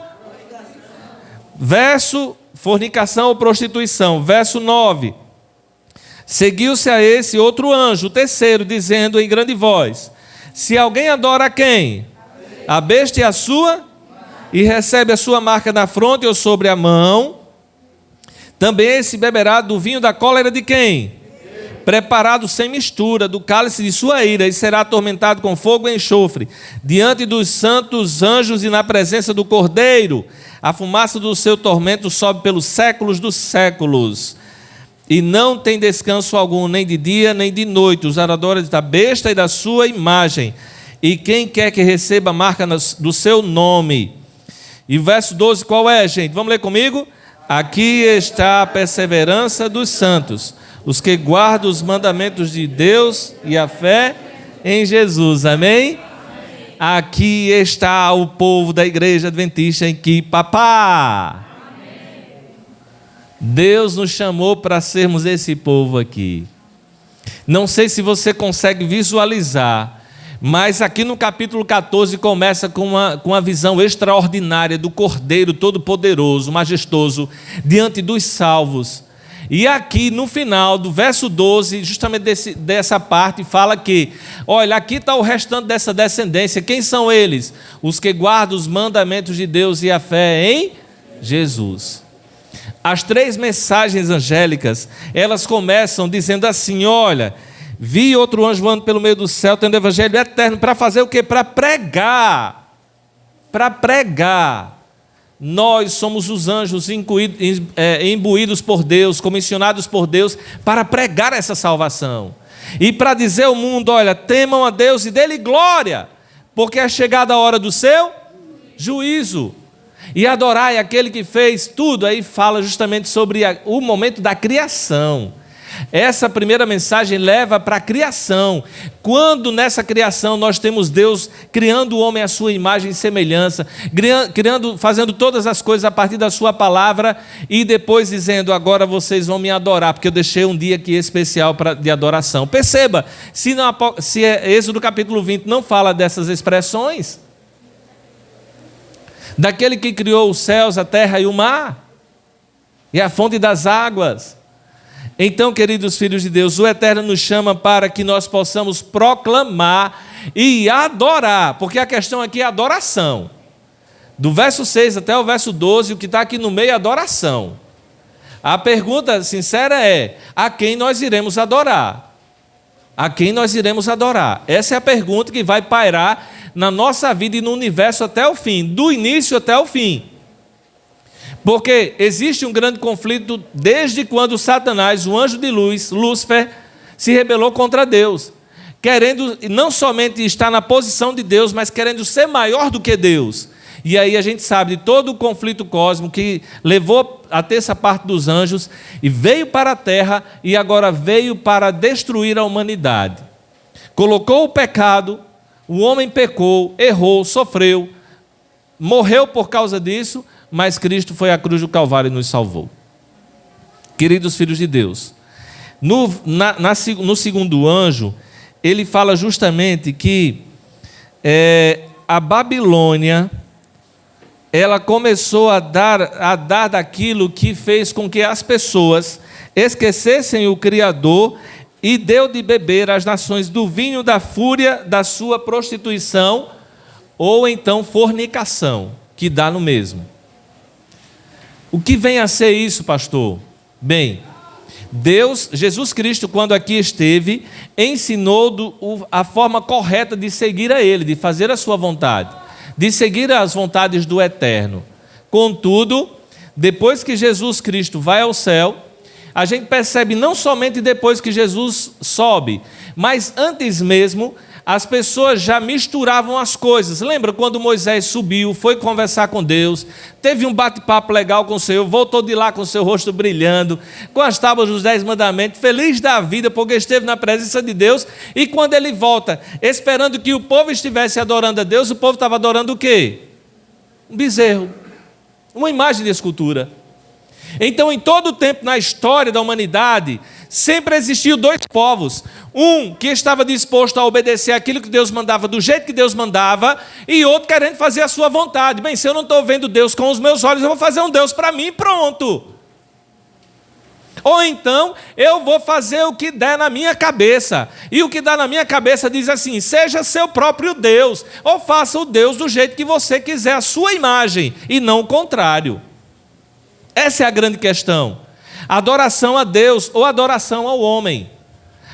Verso, fornicação ou prostituição. Verso 9. Seguiu-se a esse outro anjo, o terceiro, dizendo em grande voz: se alguém adora a quem? A besta e a sua, e recebe a sua marca na fronte ou sobre a mão, também esse beberá do vinho da cólera de quem? Preparado sem mistura, do cálice de sua ira, e será atormentado com fogo e enxofre, diante dos santos anjos e na presença do Cordeiro. A fumaça do seu tormento sobe pelos séculos dos séculos. E não tem descanso algum, nem de dia, nem de noite, os adoradores da besta e da sua imagem. E quem quer que receba a marca do seu nome. E o verso 12, qual é, gente? Vamos ler comigo? Aqui está a perseverança dos santos, os que guardam os mandamentos de Deus e a fé em Jesus. Amém? Aqui está o povo da igreja adventista em Quipapá. Deus nos chamou para sermos esse povo aqui. Não sei se você consegue visualizar, mas aqui no capítulo 14 começa com uma visão extraordinária do Cordeiro Todo-Poderoso, majestoso, diante dos salvos. E aqui no final do verso 12, justamente dessa parte, fala que, olha, aqui está o restante dessa descendência. Quem são eles? Os que guardam os mandamentos de Deus e a fé em Jesus. As 3 mensagens angélicas, elas começam dizendo assim: olha, vi outro anjo voando pelo meio do céu, tendo o evangelho eterno, para fazer o quê? Para pregar. Para pregar. Nós somos os anjos imbuídos por Deus, comissionados por Deus, para pregar essa salvação. E para dizer ao mundo: olha, temam a Deus e dê-lhe glória, porque é chegada a hora do seu juízo. E adorai aquele que fez tudo. Aí fala justamente sobre o momento da criação. Essa primeira mensagem leva para a criação. Quando nessa criação nós temos Deus criando o homem à sua imagem e semelhança, fazendo todas as coisas a partir da sua palavra, e depois dizendo: agora vocês vão me adorar, porque eu deixei um dia aqui especial de adoração. Perceba, se Êxodo capítulo 20 não fala dessas expressões, daquele que criou os céus, a terra e o mar, e a fonte das águas. Então, queridos filhos de Deus, o Eterno nos chama para que nós possamos proclamar e adorar, porque a questão aqui é adoração. Do verso 6 até o verso 12, o que está aqui no meio é adoração. A pergunta sincera é: a quem nós iremos adorar? A quem nós iremos adorar? Essa é a pergunta que vai pairar na nossa vida e no universo até o fim, do início até o fim. Porque existe um grande conflito desde quando Satanás, o anjo de luz, Lúcifer, se rebelou contra Deus, querendo não somente estar na posição de Deus, mas querendo ser maior do que Deus. E aí a gente sabe de todo o conflito cósmico que levou a terça parte dos anjos e veio para a terra, e agora veio para destruir a humanidade. Colocou o pecado, o homem pecou, errou, sofreu, morreu por causa disso, mas Cristo foi à cruz do Calvário e nos salvou. Queridos filhos de Deus, no segundo anjo, ele fala justamente que a Babilônia ela começou a dar daquilo que fez com que as pessoas esquecessem o Criador e deu de beber às nações do vinho da fúria da sua prostituição, ou então fornicação, que dá no mesmo. O que vem a ser isso, pastor? Bem, Jesus Cristo, quando aqui esteve, ensinou a forma correta de seguir a Ele, de fazer a sua vontade, de seguir as vontades do Eterno. Contudo, depois que Jesus Cristo vai ao céu, a gente percebe não somente depois que Jesus sobe, mas antes mesmo, as pessoas já misturavam as coisas. Lembra quando Moisés subiu, foi conversar com Deus, teve um bate-papo legal com o Senhor, voltou de lá com o seu rosto brilhando, com as tábuas dos 10 mandamentos, feliz da vida, porque esteve na presença de Deus, e quando ele volta, esperando que o povo estivesse adorando a Deus, o povo estava adorando o quê? Um bezerro, uma imagem de escultura. Então, em todo o tempo na história da humanidade, sempre existiu dois povos. Um que estava disposto a obedecer aquilo que Deus mandava, do jeito que Deus mandava, e outro querendo fazer a sua vontade. Bem, se eu não estou vendo Deus com os meus olhos, eu vou fazer um Deus para mim e pronto. Ou então, eu vou fazer o que der na minha cabeça. E o que dá na minha cabeça diz assim: seja seu próprio Deus, ou faça o Deus do jeito que você quiser, a sua imagem, e não o contrário. Essa é a grande questão. Adoração a Deus ou adoração ao homem.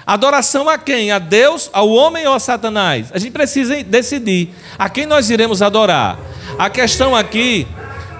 Adoração a quem? A Deus, ao homem ou a Satanás? A gente precisa decidir a quem nós iremos adorar. A questão aqui,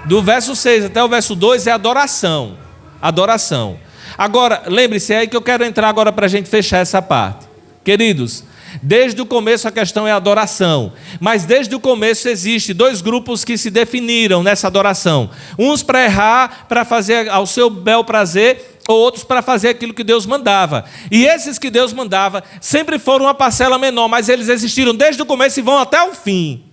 do verso 6 até o verso 2, é adoração. Adoração. Agora, lembre-se, é aí que eu quero entrar agora para a gente fechar essa parte. Queridos, desde o começo a questão é adoração, mas desde o começo existe dois grupos que se definiram nessa adoração. Uns para errar, para fazer ao seu bel prazer, ou outros para fazer aquilo que Deus mandava. E esses que Deus mandava sempre foram uma parcela menor, mas eles existiram desde o começo e vão até o fim.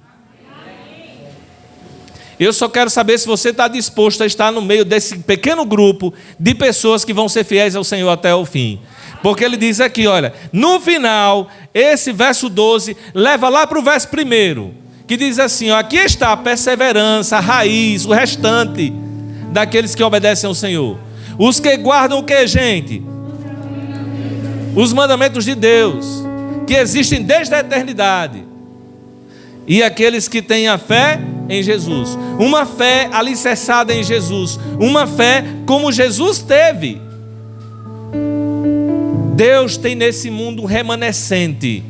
Eu só quero saber se você está disposto a estar no meio desse pequeno grupo de pessoas que vão ser fiéis ao Senhor até o fim. Porque ele diz aqui, olha, no final, esse verso 12 leva lá para o verso 1, que diz assim, ó, aqui está a perseverança, a raiz, o restante daqueles que obedecem ao Senhor. Os que guardam o que, gente? Os mandamentos de Deus, que existem desde a eternidade. E aqueles que têm a fé em Jesus. Uma fé alicerçada em Jesus. Uma fé como Jesus teve. Deus tem nesse mundo um remanescente.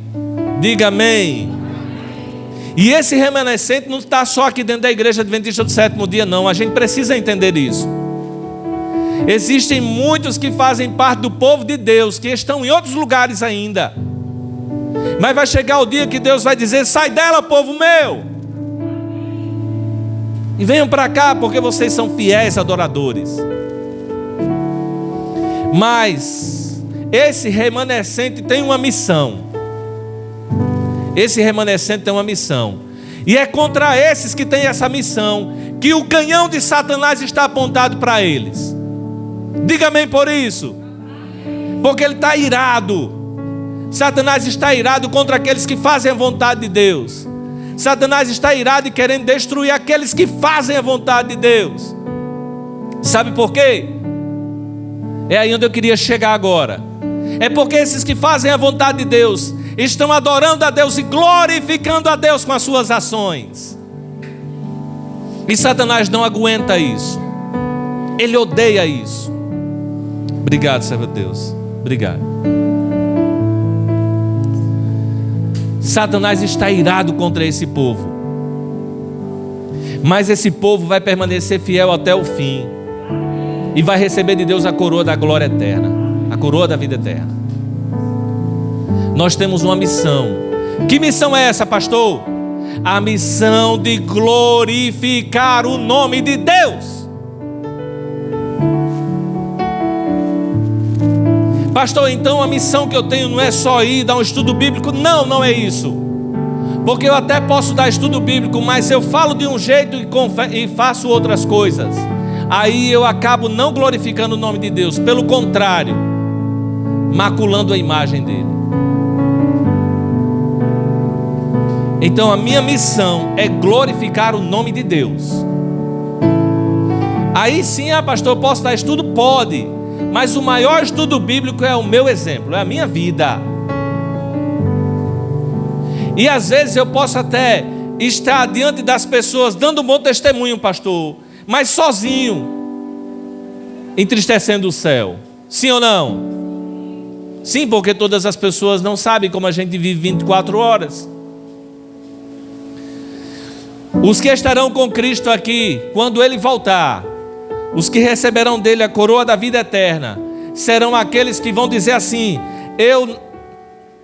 Diga amém. E esse remanescente não está só aqui dentro da igreja adventista do sétimo dia, não. A gente precisa entender isso. Existem muitos que fazem parte do povo de Deus, que estão em outros lugares ainda. Mas vai chegar o dia que Deus vai dizer, sai dela, povo meu. E venham para cá, porque vocês são fiéis adoradores. Mas esse remanescente tem uma missão. Esse remanescente tem uma missão. E é contra esses que têm essa missão que o canhão de Satanás está apontado para eles. Diga amém por isso. Porque ele está irado. Satanás está irado contra aqueles que fazem a vontade de Deus. Satanás está irado e querendo destruir aqueles que fazem a vontade de Deus. Sabe por quê? É aí onde eu queria chegar agora. É porque esses que fazem a vontade de Deus estão adorando a Deus e glorificando a Deus com as suas ações. E Satanás não aguenta isso. Ele odeia isso. Obrigado, servo de Deus. Obrigado. Satanás está irado contra esse povo. Mas esse povo vai permanecer fiel até o fim. E vai receber de Deus a coroa da glória eterna. A coroa da vida eterna. Nós temos uma missão. Que missão é essa, pastor? A missão de glorificar o nome de Deus. Pastor, então a missão que eu tenho não é só ir dar um estudo bíblico? Não, não é isso. Porque eu até posso dar estudo bíblico, mas eu falo de um jeito e faço outras coisas. Aí eu acabo não glorificando o nome de Deus. Pelo contrário, maculando a imagem dele. Então a minha missão é glorificar o nome de Deus. Aí sim, pastor, eu posso dar estudo? Pode. Mas o maior estudo bíblico é o meu exemplo, é a minha vida. E às vezes eu posso até estar diante das pessoas dando um bom testemunho, pastor, mas sozinho, entristecendo o céu. Sim ou não? Sim, porque todas as pessoas não sabem como a gente vive 24 horas. Os que estarão com Cristo aqui, quando Ele voltar, os que receberão dele a coroa da vida eterna, serão aqueles que vão dizer assim: eu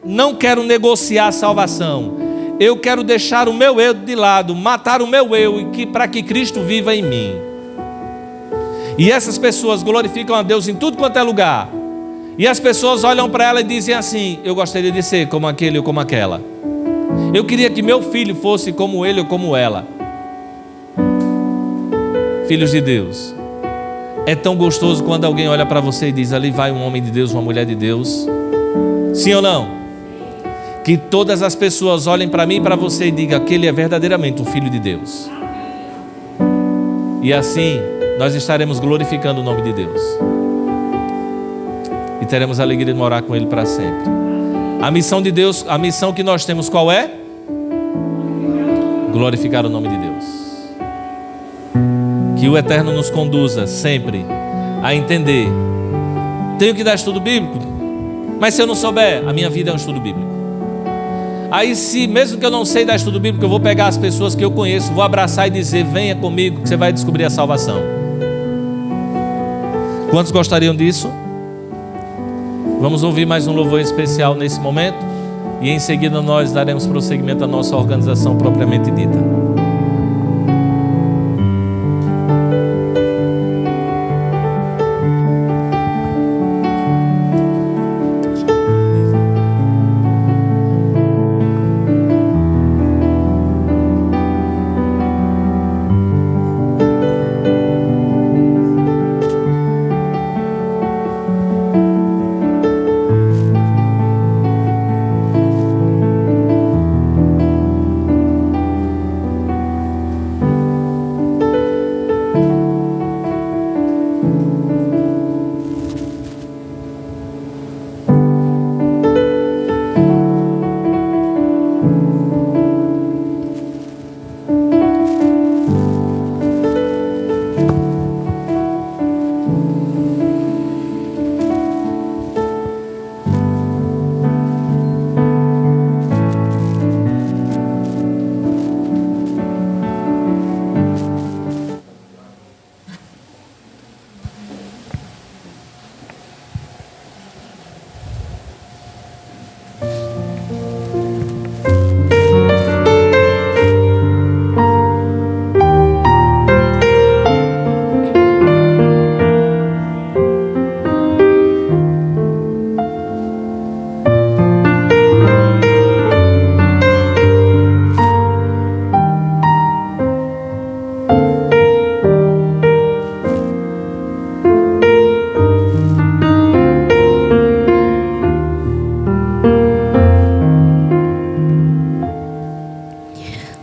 não quero negociar a salvação, eu quero deixar o meu eu de lado, matar o meu eu, para que Cristo viva em mim. E essas pessoas glorificam a Deus em tudo quanto é lugar. E as pessoas olham para ela e dizem assim: eu gostaria de ser como aquele ou como aquela. Eu queria que meu filho fosse como ele ou como ela. Filhos de Deus, é tão gostoso quando alguém olha para você e diz: ali vai um homem de Deus, uma mulher de Deus. Sim ou não? Que todas as pessoas olhem para mim e para você e digam: aquele é verdadeiramente um filho de Deus. E assim nós estaremos glorificando o nome de Deus e teremos a alegria de morar com Ele para sempre. A missão de Deus, a missão que nós temos, qual é? Glorificar o nome de Deus. Que o Eterno nos conduza sempre a entender: tenho que dar estudo bíblico, mas se eu não souber, a minha vida é um estudo bíblico. Aí, se mesmo que eu não sei dar estudo bíblico, eu vou pegar as pessoas que eu conheço, vou abraçar e dizer: venha comigo que você vai descobrir a salvação. Quantos gostariam disso? Vamos ouvir mais um louvor especial nesse momento, e em seguida nós daremos prosseguimento à nossa organização propriamente dita.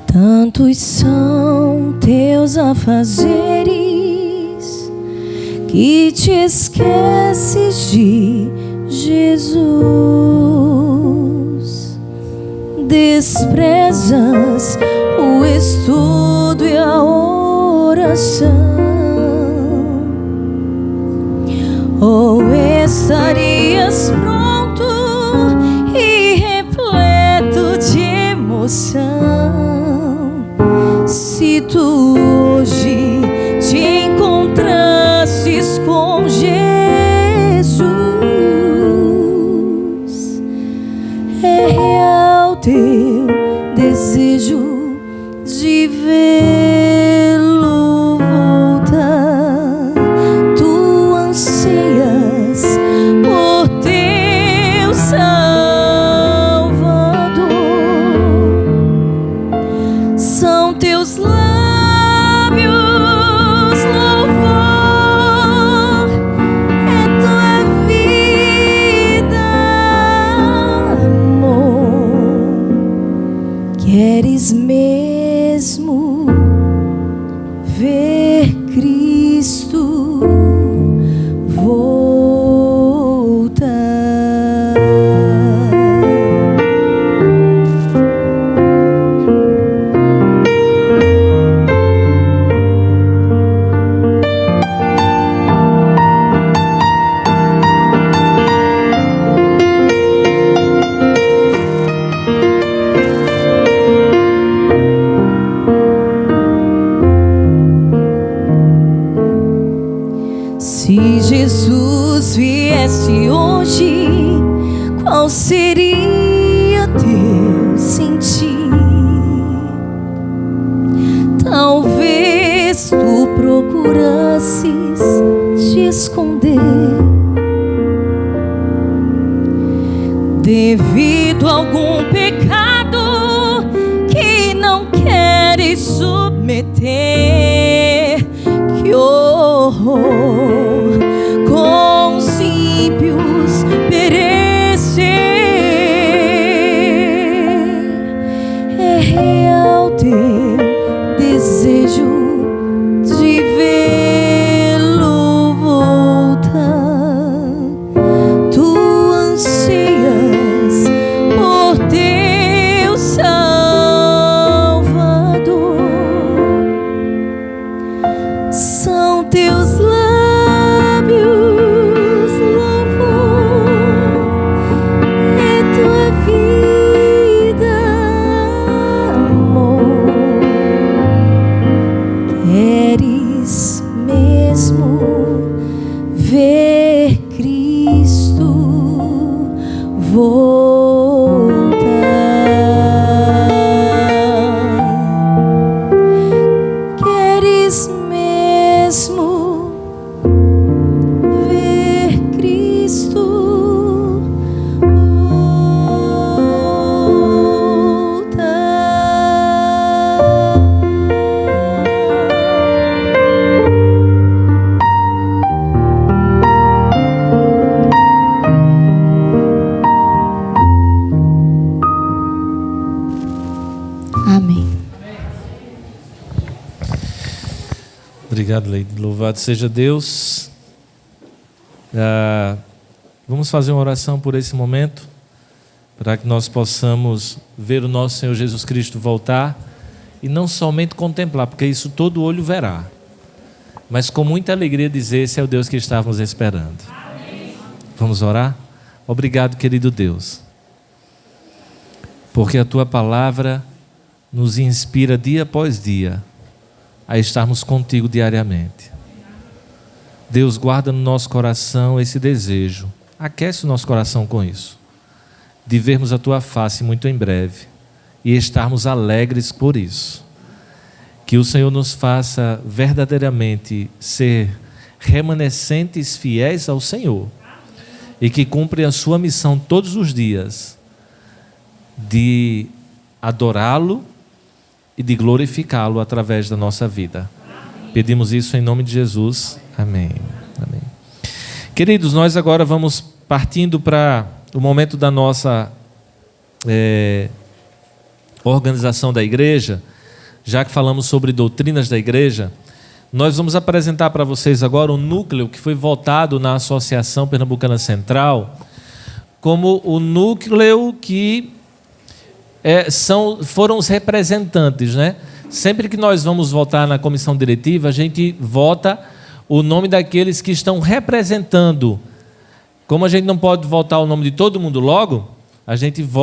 Tantos são teus afazeres que te esqueces de Jesus. Desprezas o estudo e a oração. Ou estarias pronto e repleto de emoção se tu hoje te encontrasses com Jesus. É real teu desejo de vê-lo voltar. Tu anseias por teu Salvador. São teus lábios louvor, é tua vida amor. Queres mesmo ver Cristo fosse hoje, qual seria teu sentir? Talvez tu procurasses te esconder devido a algum pecado que não queres submeter. Que horror, com os ímpios perecer. É real teu desejo de vê-lo voltar. Tu anseias por teu Salvador. São teus lábios louvor, é tua vida amor. Queres mesmo ver Cristo voltar? Queres mesmo ver Cristo voltar? Amém. Obrigado, Leide. Louvado seja Deus. Vamos fazer uma oração por esse momento, para que nós possamos ver o nosso Senhor Jesus Cristo voltar e não somente contemplar, porque isso todo olho verá, mas com muita alegria dizer: esse é o Deus que estávamos esperando. Amém. Vamos orar? Obrigado, querido Deus, porque a Tua palavra nos inspira dia após dia a estarmos contigo diariamente. Deus, guarda no nosso coração esse desejo, aquece o nosso coração com isso, de vermos a Tua face muito em breve e estarmos alegres por isso. Que o Senhor nos faça verdadeiramente ser remanescentes fiéis ao Senhor e que cumpre a sua missão todos os dias de adorá-lo e de glorificá-lo através da nossa vida. Pedimos isso em nome de Jesus. Amém. Amém. Queridos, nós agora vamos partindo para o momento da nossa organização da igreja. Já que falamos sobre doutrinas da igreja, nós vamos apresentar para vocês agora um núcleo que foi votado na Associação Pernambucana Central como o núcleo que foram os representantes, né? Sempre que nós vamos votar na comissão diretiva, a gente vota o nome daqueles que estão representando. Como a gente não pode votar o nome de todo mundo logo, a gente vota